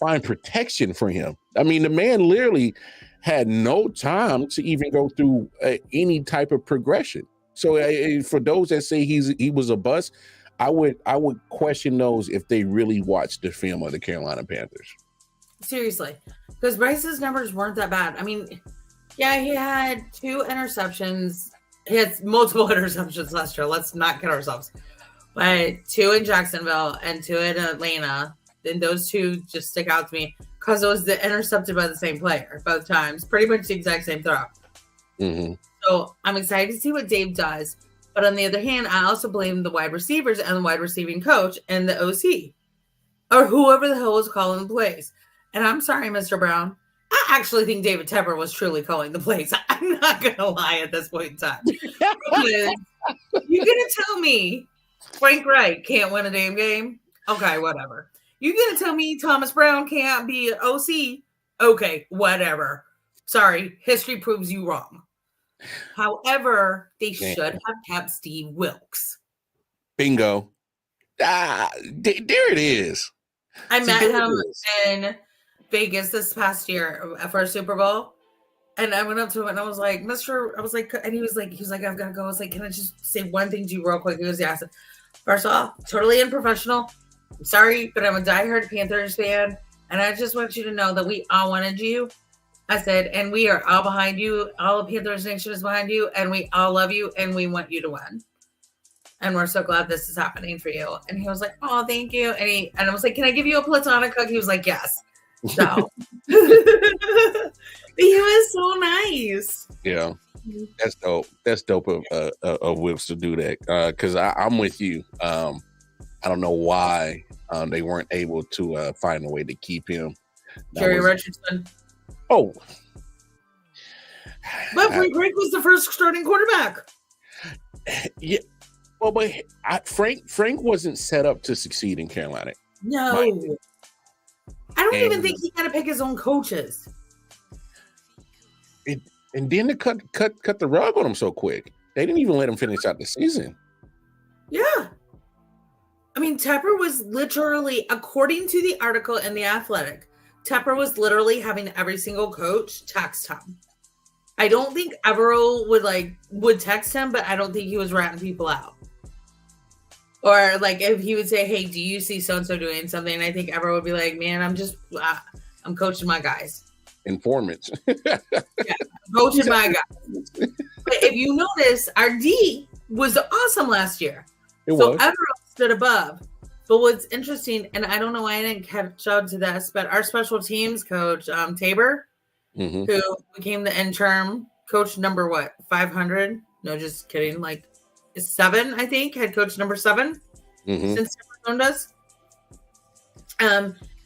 Speaker 1: find protection for him. I mean, the man literally had no time to even go through any type of progression. So for those that say he was a bust, I would question those if they really watched the film of the Carolina Panthers.
Speaker 2: Seriously, because Bryce's numbers weren't that bad. I mean, yeah, he had 2 interceptions. He had multiple interceptions last year. Let's not kid ourselves. But 2 in Jacksonville and 2 in Atlanta. Then those 2 just stick out to me because it was intercepted by the same player both times. Pretty much the exact same throw.
Speaker 1: Mm-hmm.
Speaker 2: So I'm excited to see what Dave does. But on the other hand, I also blame the wide receivers and the wide receiving coach and the OC or whoever the hell was calling the plays. And I'm sorry, Mr. Brown. I actually think David Tepper was truly calling the plays. I'm not going to lie at this point in time. Because you're going to tell me Frank Wright can't win a damn game? Okay, whatever. You're going to tell me Thomas Brown can't be an OC? Okay, whatever. Sorry, history proves you wrong. However, they should have kept Steve Wilkes.
Speaker 1: Bingo. There it is.
Speaker 2: I met him in Vegas this past year for a Super Bowl. And I went up to him and I was like, and he was like, I've got to go. I was like, can I just say one thing to you real quick? He was, yeah. I said, first of all, totally unprofessional. I'm sorry, but I'm a diehard Panthers fan. And I just want you to know that we all wanted you. I said, and we are all behind you. All of Panthers Nation is behind you. And we all love you. And we want you to win. And we're so glad this is happening for you. And he was like, oh, thank you. And I was like, can I give you a platonic hug? He was like, yes. So he was so nice.
Speaker 1: Yeah. That's dope. That's dope of Wilkes to do that. Because I'm with you. I don't know why they weren't able to find a way to keep him.
Speaker 2: Jerry Richardson.
Speaker 1: Oh.
Speaker 2: But Frank was the first starting quarterback.
Speaker 1: Yeah. Well, but Frank wasn't set up to succeed in Carolina.
Speaker 2: No. I don't even think he got to pick his own coaches.
Speaker 1: And then they cut the rug on him so quick. They didn't even let him finish out the season.
Speaker 2: Yeah. I mean, Tepper was literally, according to the article in The Athletic, Tepper was literally having every single coach text him. I don't think Evero would text him, but I don't think he was ratting people out. Or like if he would say, hey, do you see so-and-so doing something? I think Evero would be like, man, I'm coaching my guys.
Speaker 1: Informants.
Speaker 2: Yeah, coaching my guys. But if you notice, our D was awesome last year. So Evero stood above. But what's interesting, and I don't know why I didn't catch on to this, but our special teams coach, Tabor, who became the interim coach number 500? No, just kidding. 7, I think, head coach number 7 since Tabor owned us.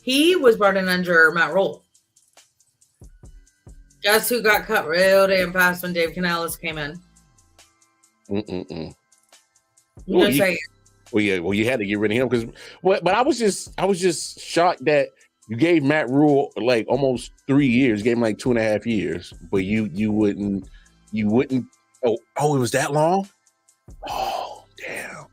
Speaker 2: He was brought in under Matt Rule. Guess who got cut real damn fast when Dave Canales came in?
Speaker 1: Well, you had to get rid of him because. But I was just shocked that you gave Matt Rule almost 3 years, gave him 2.5 years, but you wouldn't you wouldn't. Oh, it was that long. Oh, damn!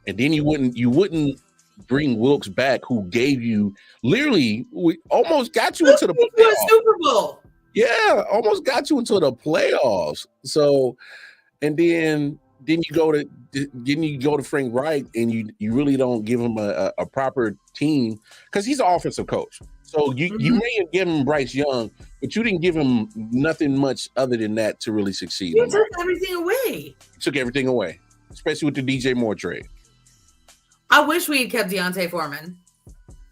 Speaker 1: And then you wouldn't bring Wilkes back, who gave you literally almost got you into the playoffs.
Speaker 2: Super Bowl.
Speaker 1: Yeah, almost got you into the playoffs. So, and then you go to Frank Reich, and you really don't give him a proper team because he's an offensive coach. So you may have given him Bryce Young, but you didn't give him nothing much other than that to really succeed.
Speaker 2: You took everything away.
Speaker 1: Took everything away, especially with the DJ Moore trade.
Speaker 2: I wish we had kept Deontay Foreman.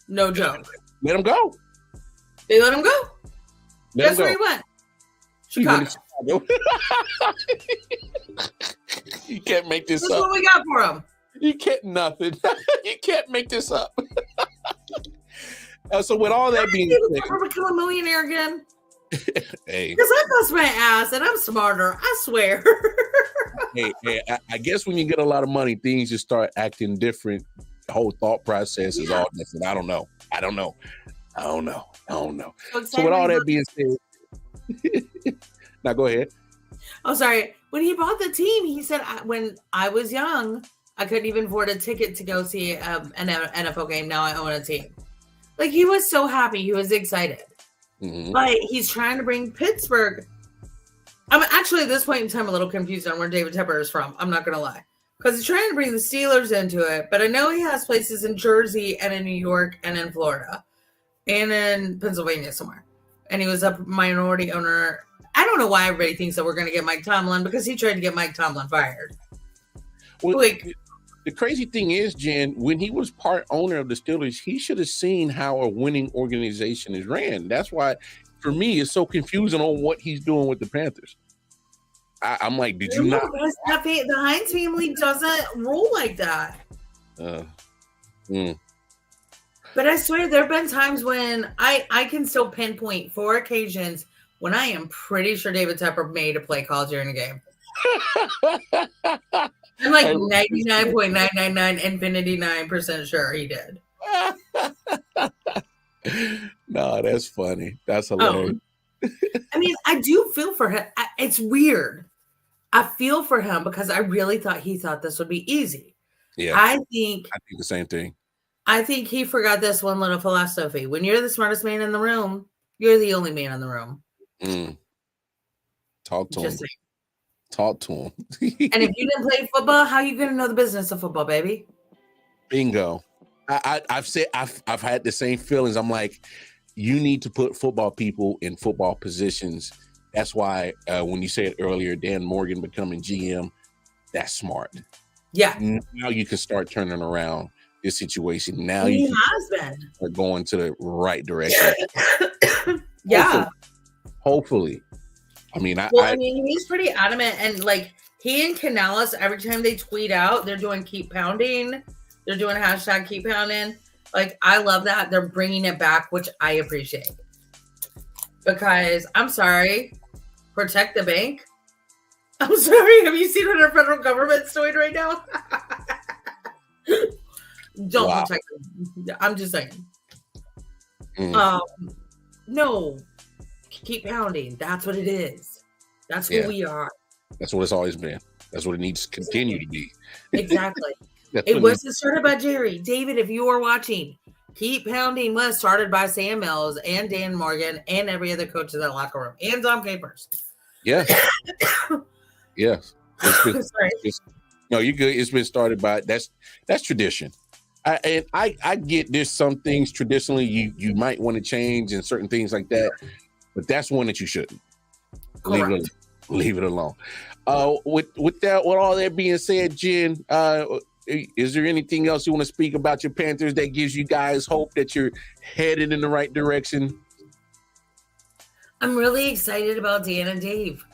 Speaker 2: No joke.
Speaker 1: Let him go.
Speaker 2: They let him go. Guess where he went? Chicago.
Speaker 1: You can't make this up.
Speaker 2: That's what we got for him.
Speaker 1: You can't nothing. You can't make this up. So with all that being said,
Speaker 2: ever become a millionaire again?
Speaker 1: Hey,
Speaker 2: because I bust my ass and I'm smarter. I swear.
Speaker 1: hey, I guess when you get a lot of money, things just start acting different. The whole thought process is all different. I don't know. So with all that being said, now go ahead.
Speaker 2: Oh, sorry. When he bought the team, he said, when I was young, I couldn't even afford a ticket to go see an NFL game. Now I own a team. Like, he was so happy. He was excited. Mm-hmm. But he's trying to bring Pittsburgh. I'm actually, at this point in time, a little confused on where David Tepper is from. I'm not going to lie. Because he's trying to bring the Steelers into it. But I know he has places in Jersey and in New York and in Florida. And in Pennsylvania somewhere. And he was a minority owner. I don't know why everybody thinks that we're going to get Mike Tomlin, because he tried to get Mike Tomlin fired.
Speaker 1: Well, the crazy thing is, Jen, when he was part owner of the Steelers, he should have seen how a winning organization is ran. That's why, for me, it's so confusing on what he's doing with the Panthers. I'm like, did you not?
Speaker 2: The Hines family doesn't rule like that. But I swear there have been times when I can still pinpoint 4 occasions when I am pretty sure David Tepper made a play call during a game. I'm like 99.999 sure he did.
Speaker 1: No, that's funny. That's hilarious.
Speaker 2: I mean, I do feel for him. It's weird. I feel for him because I really thought he thought this would be easy.
Speaker 1: Yeah.
Speaker 2: I think
Speaker 1: the same thing.
Speaker 2: I think he forgot this one little philosophy. When you're the smartest man in the room, you're the only man in the room.
Speaker 1: Talk to him. Talk to him.
Speaker 2: And if you didn't play football, how are you going to know the business of football, baby?
Speaker 1: Bingo. I've had the same feelings. I'm like, you need to put football people in football positions. That's why when you said earlier, Dan Morgan becoming GM, that's smart.
Speaker 2: Yeah.
Speaker 1: Now you can start turning around this situation. Now
Speaker 2: he
Speaker 1: you are going to the right direction.
Speaker 2: Yeah.
Speaker 1: Hopefully. I mean,
Speaker 2: he's pretty adamant, and like he and Canales, every time they tweet out, they're doing keep pounding. They're doing hashtag keep pounding. Like, I love that. They're bringing it back, which I appreciate. Because, I'm sorry, protect the bank. I'm sorry. Have you seen what our federal government's doing right now? Don't protect them. I'm just saying. No. Keep pounding. That's what it is. That's who we are.
Speaker 1: That's what it's always been. That's what it needs to continue to be.
Speaker 2: Exactly. It wasn't started by Jerry. David, if you are watching, Keep Pounding was started by Sam Mills and Dan Morgan and every other coach in that locker room and Tom Capers.
Speaker 1: Yeah. Yes. No, you're good. It's been started by that's tradition. I get there's some things traditionally you might want to change and certain things like that, but that's one that you shouldn't. Leave it alone. With all that being said, Jen, is there anything else you want to speak about your Panthers that gives you guys hope that you're headed in the right direction?
Speaker 2: I'm really excited about Dan and Dave.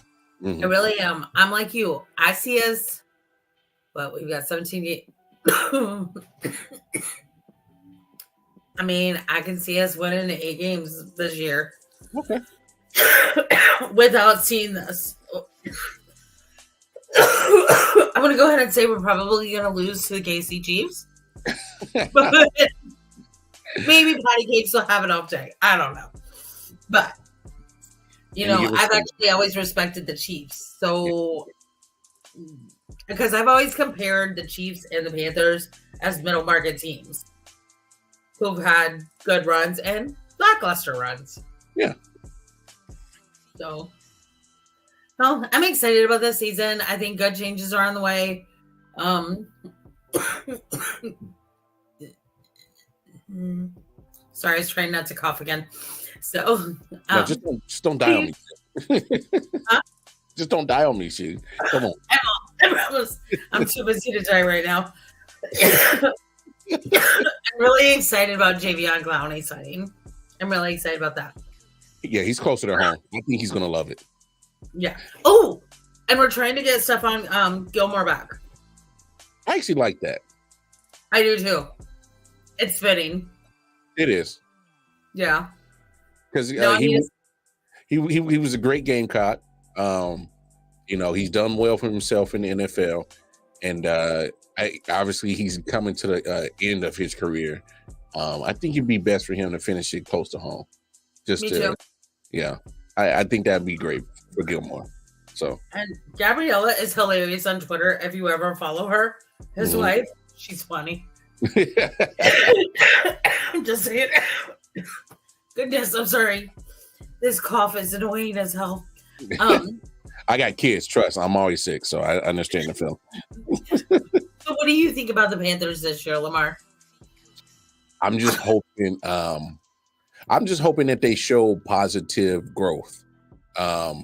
Speaker 2: Mm-hmm. I really am. I'm like you. I see us. Well, we've got 17 games. I mean, I can see us winning 8 games this year.
Speaker 1: Okay.
Speaker 2: Without seeing this. I'm going to go ahead and say we're probably going to lose to the KC Chiefs. But maybe Patty Cakes will have an off day. I don't know. But You know, I've actually always respected the Chiefs. So, because I've always compared the Chiefs and the Panthers as middle market teams who've had good runs and lackluster runs.
Speaker 1: Yeah.
Speaker 2: So, well, I'm excited about this season. I think good changes are on the way. Sorry, I was trying not to cough again. So,
Speaker 1: no, just don't die on me. Huh? Just don't die on me, shit. Come on.
Speaker 2: I promise. I'm too busy to die right now. I'm really excited about Javion Clowney signing. I'm really excited about that.
Speaker 1: Yeah, he's closer to home. I think he's gonna love it.
Speaker 2: Yeah. Oh, and we're trying to get Stephon Gilmore back.
Speaker 1: I actually like that.
Speaker 2: I do too. It's fitting.
Speaker 1: It is.
Speaker 2: Yeah.
Speaker 1: Because he was a great Gamecock. You know, he's done well for himself in the NFL, and obviously he's coming to the end of his career. I think it'd be best for him to finish it close to home. Me too. Yeah, I think that'd be great for Gilmore. So, and
Speaker 2: Gabriella is hilarious on Twitter. If you ever follow her, his wife, she's funny. I'm just saying. Goodness, I'm sorry. This cough is annoying as hell.
Speaker 1: I got kids, trust. I'm always sick, so I understand the film.
Speaker 2: So what do you think about the Panthers this year, Lamar?
Speaker 1: I'm just hoping that they show positive growth. Not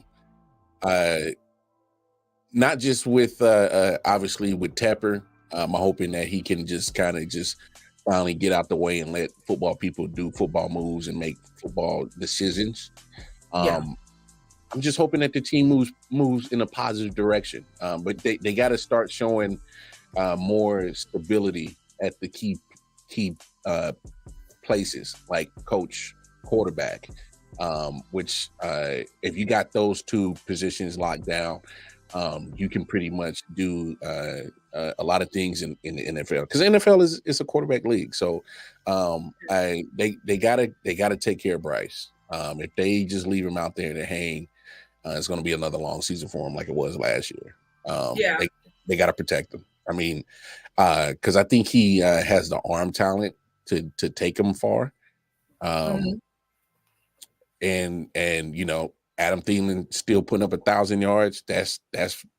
Speaker 1: just with obviously with Tepper. I'm hoping that he can just kind of just finally get out the way and let football people do football moves and make football decisions. I'm just hoping that the team moves in a positive direction. But they got to start showing more stability at the key places like coach, quarterback, which if you got those two positions locked down, you can pretty much do a lot of things in the NFL, because the NFL is a quarterback league. So they gotta take care of Bryce. If they just leave him out there to hang, it's going to be another long season for him like it was last year. They got to protect him. I mean, because I think he has the arm talent to take him far. And you know, Adam Thielen still putting up 1,000 yards. That's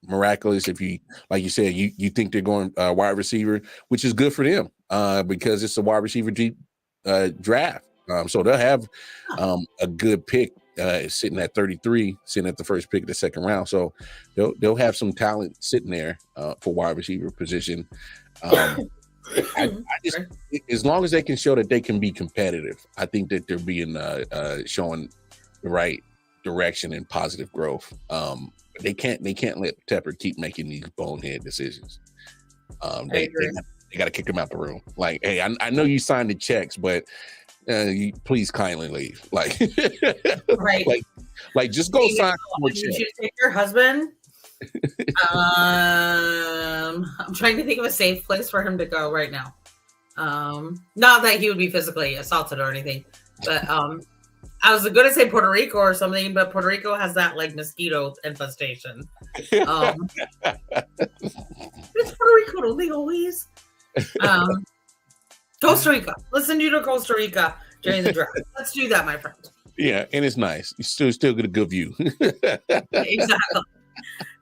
Speaker 1: miraculous. If you, like you said, you think they're going wide receiver, which is good for them because it's a wide receiver deep draft. So they'll have a good pick sitting at 33, sitting at the first pick of the second round. So they'll have some talent sitting there for wide receiver position. I just, as long as they can show that they can be competitive, I think that they're being showing the right direction and positive growth. They can't let Tepper keep making these bonehead decisions. They got to kick him out the room. Like, hey, I know you signed the checks, but you please kindly leave. Like,
Speaker 2: right?
Speaker 1: like just go sign more checks.
Speaker 2: Did you take your husband? I'm trying to think of a safe place for him to go right now. Not that he would be physically assaulted or anything, but I was going to say Puerto Rico or something, but Puerto Rico has that like mosquito infestation. It's Puerto Rico, don't they always? Costa Rica. Listen to Costa Rica during the draft. Let's do that, my friend.
Speaker 1: Yeah, and it's nice. You still get a good view.
Speaker 2: Exactly.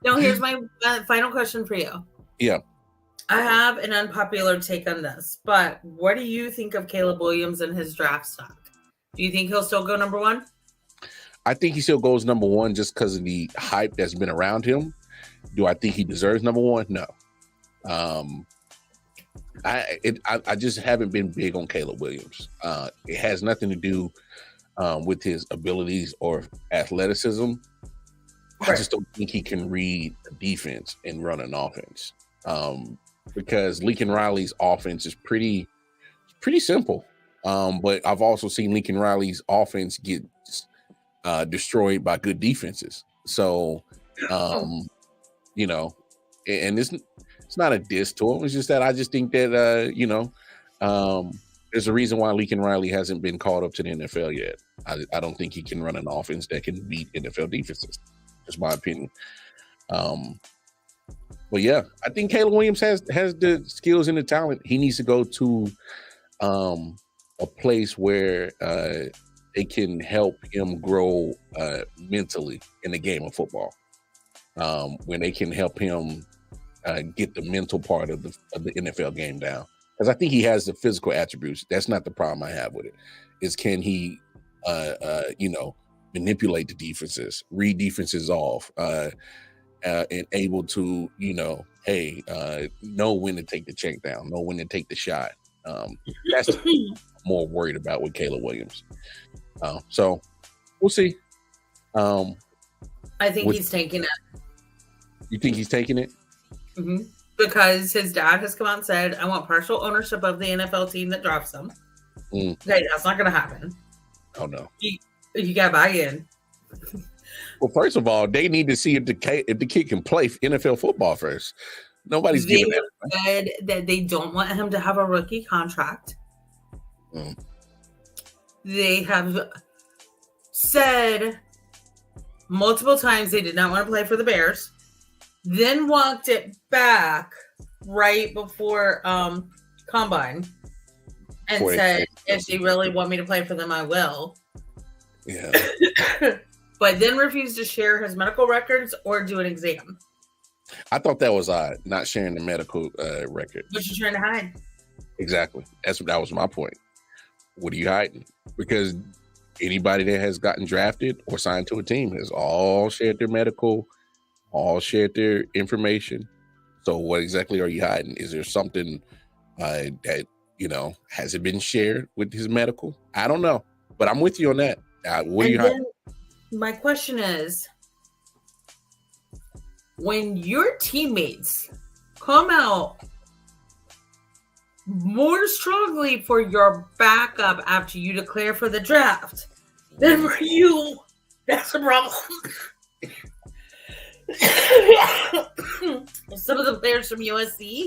Speaker 2: Now, here's my final question for you.
Speaker 1: Yeah.
Speaker 2: I have an unpopular take on this, but what do you think of Caleb Williams and his draft stock? Do you think he'll still go number one?
Speaker 1: I think he still goes number one just because of the hype that's been around him. Do I think he deserves number one? No. I just haven't been big on Caleb Williams. It has nothing to do with his abilities or athleticism. Right. I just don't think he can read a defense and run an offense. Because Lincoln Riley's offense is pretty simple. But I've also seen Lincoln Riley's offense get destroyed by good defenses. So, you know, and it's not a diss to him. It's just that I just think that, There's a reason why Lincoln Riley hasn't been called up to the NFL yet. I don't think he can run an offense that can beat NFL defenses. That's my opinion. But yeah, I think Caleb Williams has the skills and the talent. He needs to go to a place where it can help him grow mentally in the game of football. When they can help him get the mental part of the NFL game down. Because I think he has the physical attributes. That's not the problem I have with it. Is can he, manipulate the defenses, read defenses off, and able to, know when to take the check down, know when to take the shot. That's what I'm more worried about with Caleb Williams. So we'll see.
Speaker 2: I think he's taking it.
Speaker 1: You think he's taking it?
Speaker 2: Mm-hmm. Because his dad has come out and said, I want partial ownership of the NFL team that drafts him. Okay, that's not going to happen.
Speaker 1: Oh, no.
Speaker 2: You got to buy in.
Speaker 1: Well, first of all, they need to see if the kid can play NFL football first. Nobody's giving that.
Speaker 2: They said that they don't want him to have a rookie contract. They have said multiple times they did not want to play for the Bears. Then walked it back right before Combine and said, if they really want me to play for them, I will.
Speaker 1: Yeah.
Speaker 2: But then refused to share his medical records or do an exam.
Speaker 1: I thought that was odd, not sharing the medical record.
Speaker 2: What you trying to hide?
Speaker 1: Exactly. That was my point. What are you hiding? Because anybody that has gotten drafted or signed to a team has all shared their medical, all shared their information. So what exactly are you hiding? Is there something that, has it been shared with his medical? I don't know, but I'm with you on that. What are you hiding?
Speaker 2: My question is, when your teammates come out more strongly for your backup after you declare for the draft than for you, that's a problem. Some of the players from USC,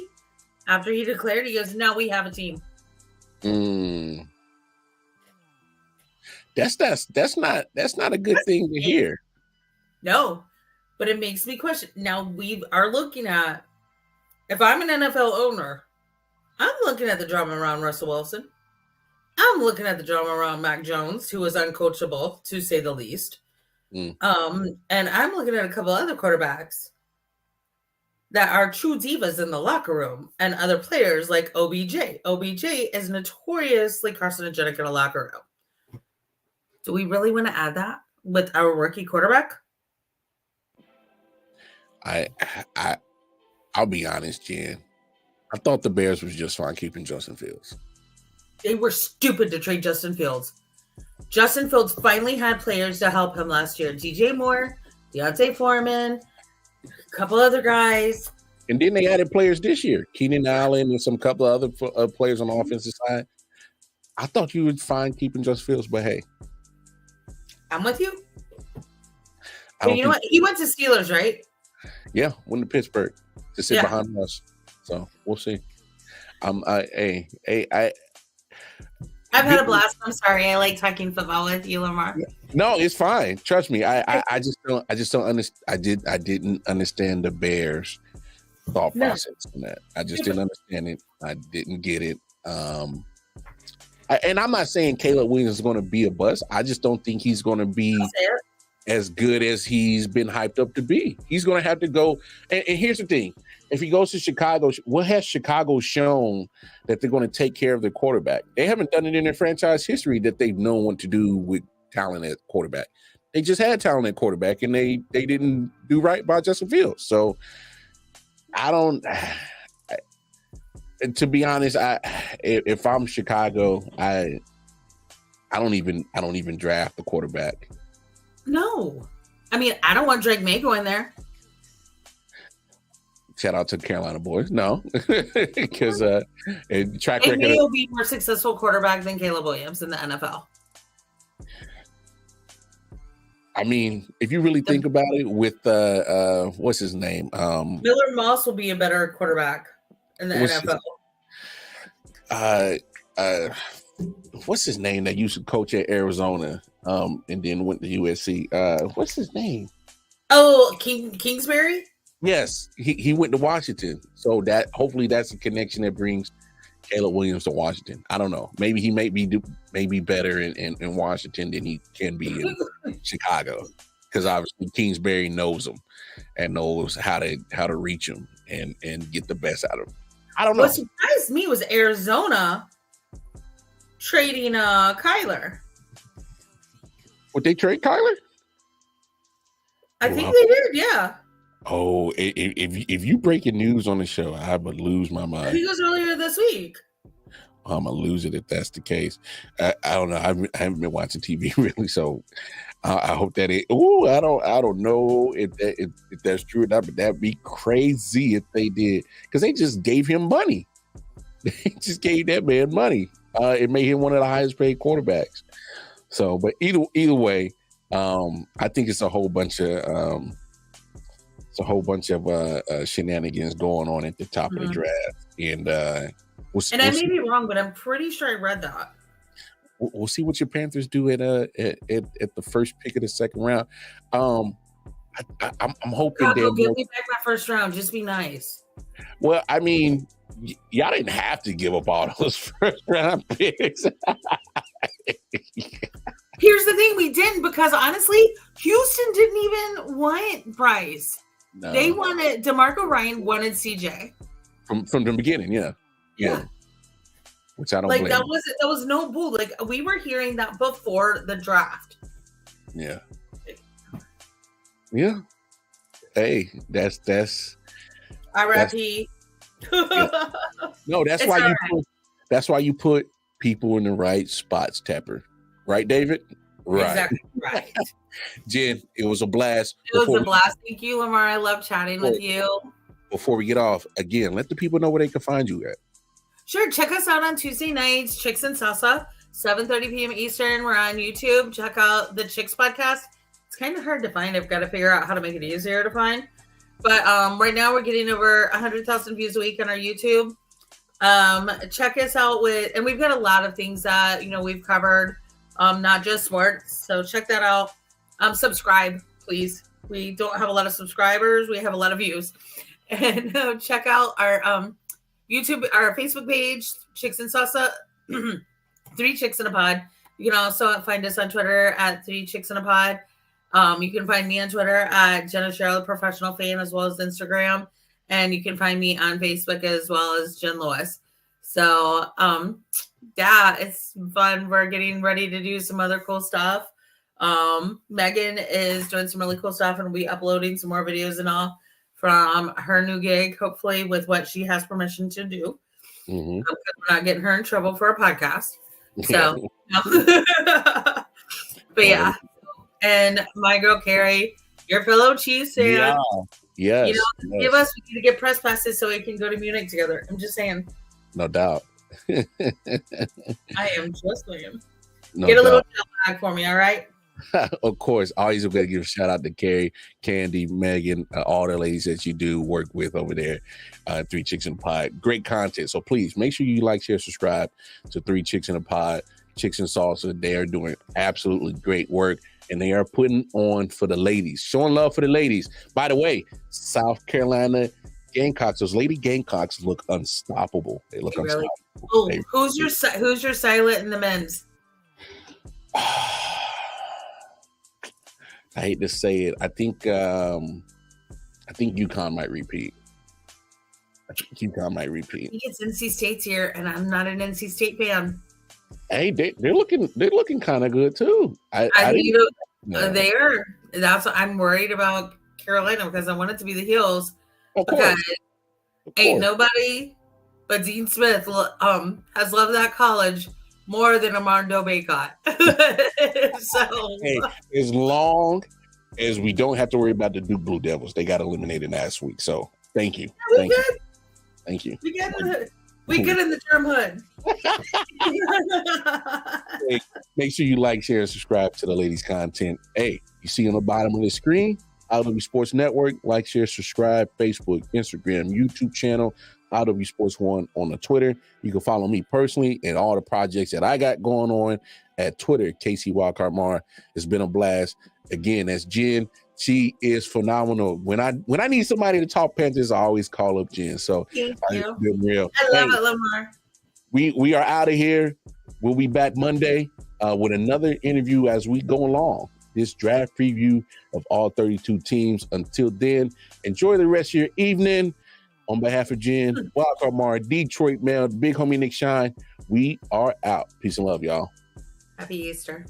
Speaker 2: after he declared, he goes, "No, we have a team."
Speaker 1: That's not a good thing to hear.
Speaker 2: No, but it makes me question. Now we are looking at, if I'm an NFL owner, I'm looking at the drama around Russell Wilson. I'm looking at the drama around Mac Jones, who is uncoachable, to say the least. And I'm looking at a couple other quarterbacks that are true divas in the locker room and other players like OBJ. OBJ is notoriously carcinogenic in a locker room. Do we really want to add that with our rookie quarterback?
Speaker 1: I'll be honest, Jen. I thought the Bears was just fine keeping Justin Fields.
Speaker 2: They were stupid to trade Justin Fields. Justin Fields finally had players to help him last year. DJ Moore, Deontay Foreman, a couple other guys.
Speaker 1: And then they added players this year. Keenan Allen and some couple of other players on the offensive side. I thought you would find keeping Justin Fields, but hey.
Speaker 2: I'm with you. But you know what? He went to Steelers, right?
Speaker 1: Yeah, went to Pittsburgh to sit behind us. So we'll see.
Speaker 2: I've had a blast. I'm sorry. I like talking football with you, Lamar.
Speaker 1: No, it's fine. Trust me. I just don't understand. I didn't understand the Bears' thought process in that. I just didn't understand it. I didn't get it. And I'm not saying Caleb Williams is going to be a bust. I just don't think he's going to be as good as he's been hyped up to be. He's going to have to go. And here's the thing. If he goes to Chicago, what has Chicago shown that they're going to take care of their quarterback? They haven't done it in their franchise history that they've known what to do with talent at quarterback. They just had talent at quarterback, and they didn't do right by Justin Fields. So to be honest, if I'm Chicago, I don't even draft the quarterback.
Speaker 2: No, I mean, I don't want Drake May going there.
Speaker 1: Shout out to the Carolina boys. No, because track record.
Speaker 2: May will be more successful quarterback than Caleb Williams in the NFL.
Speaker 1: I mean, if you really think about it, with what's his name,
Speaker 2: Miller Moss will be a better quarterback in the NFL.
Speaker 1: what's his name that used to coach at Arizona, and then went to USC. What's his name?
Speaker 2: Oh, Kingsbury.
Speaker 1: Yes, he went to Washington. So that hopefully that's a connection that brings Caleb Williams to Washington. I don't know. Maybe he may be better in Washington than he can be in Chicago, because obviously Kingsbury knows him and knows how to reach him and get the best out of him. I don't know.
Speaker 2: What surprised me was Arizona trading Kyler.
Speaker 1: Would they trade Kyler?
Speaker 2: I think they did, yeah.
Speaker 1: Oh, if you breaking news on the show, I would lose my mind.
Speaker 2: I think it was earlier this week.
Speaker 1: I'm gonna lose it if that's the case. I don't know. I haven't been watching TV really, so I hope that it. Oh, I don't know if that's true or not, but that'd be crazy if they did, because they just gave him money. They just gave that man money. It made him one of the highest paid quarterbacks. So, but either way, I think it's a whole bunch of shenanigans going on at the top of the draft, and
Speaker 2: I may be wrong, but I'm pretty sure I read that.
Speaker 1: We'll see what your Panthers do at the first pick of the second round. I'm hoping
Speaker 2: God, they'll give me back my first round. Just be nice.
Speaker 1: Well, I mean, y'all didn't have to give up all those first round picks.
Speaker 2: Here's the thing, we didn't, because honestly, Houston didn't even want Bryce. No. They wanted DeMarco Ryan, wanted CJ
Speaker 1: from the beginning. Yeah. Which I don't blame.
Speaker 2: That was no bull. Like, we were hearing that before the draft.
Speaker 1: Yeah. Hey, that's
Speaker 2: RIP.
Speaker 1: Yeah. No, that's why you put people in the right spots, Tepper. Right, David? Right.
Speaker 2: Exactly right.
Speaker 1: Jen, it was a blast.
Speaker 2: It was a blast. Thank you, Lamar. I love chatting with you.
Speaker 1: Before we get off, again, let the people know where they can find you at.
Speaker 2: Sure. Check us out on Tuesday nights, Chicks and Salsa, 7:30 p.m. Eastern. We're on YouTube. Check out the Chicks podcast. It's kind of hard to find. I've got to figure out how to make it easier to find. But right now we're getting over 100,000 views a week on our YouTube. Check us out and we've got a lot of things that, we've covered, not just sports. So check that out. Subscribe, please. We don't have a lot of subscribers. We have a lot of views. And check out our YouTube, our Facebook page, Chicks and Salsa, 3 Chicks in a Pod. You can also find us on Twitter at 3 Chicks in a Pod. You can find me on Twitter at Jenna Cheryl, professional fan, as well as Instagram. And you can find me on Facebook as well as Jen Lewis. So, it's fun. We're getting ready to do some other cool stuff. Megan is doing some really cool stuff and we'll be uploading some more videos and all from her new gig, hopefully with what she has permission to do. Mm-hmm. We're not getting her in trouble for a podcast. So, but yeah. And my girl Carrie, your fellow Chiefs fan.
Speaker 1: Yeah. Yes.
Speaker 2: We need to get press passes so we can go to Munich together. I'm just saying.
Speaker 1: No doubt.
Speaker 2: I am just saying.
Speaker 1: No
Speaker 2: get a
Speaker 1: doubt.
Speaker 2: little bag for me, all right?
Speaker 1: Of course. Always going to give a shout out to Carrie, Candy, Megan, all the ladies that you do work with over there. 3 Chicks in a Pod. Great content. So please make sure you like, share, subscribe to 3 Chicks in a Pod. Chicks and Salsa. They are doing absolutely great work. And they are putting on for the ladies, showing love for the ladies. By the way, South Carolina Gamecocks, those lady Gamecocks look unstoppable. They look unstoppable.
Speaker 2: Oh, who's your silent in the men's?
Speaker 1: I hate to say it. I think UConn might repeat. I think it's
Speaker 2: NC State's here, and I'm not an NC State fan.
Speaker 1: Hey, they're looking kind of good too.
Speaker 2: They are. That's what I'm worried about Carolina, because I want it to be the Heels.
Speaker 1: Of course.
Speaker 2: Ain't nobody but Dean Smith has loved that college more than Armando Bacot. So,
Speaker 1: hey, as long as we don't have to worry about the Duke Blue Devils, they got eliminated last week. So thank you. Thank you.
Speaker 2: We get in the term hood.
Speaker 1: Hey, make sure you like, share, and subscribe to the ladies' content. Hey, you see on the bottom of the screen, I.O.W Sports Network. Like, share, subscribe, Facebook, Instagram, YouTube channel. I.O.W Sports One on the Twitter. You can follow me personally and all the projects that I got going on at Twitter, KC Wildcard Mar. It's been a blast. Again, that's Jen. She is phenomenal. When I need somebody to talk Panthers, I always call up Jen. So
Speaker 2: Thank you.
Speaker 1: been real.
Speaker 2: I love it, Lamar.
Speaker 1: We are out of here. We'll be back Monday with another interview as we go along. This draft preview of all 32 teams. Until then, enjoy the rest of your evening. On behalf of Jen, Wildcard Mar, Detroit Mail, Big Homie Nick Shine, we are out. Peace and love, y'all.
Speaker 2: Happy Easter.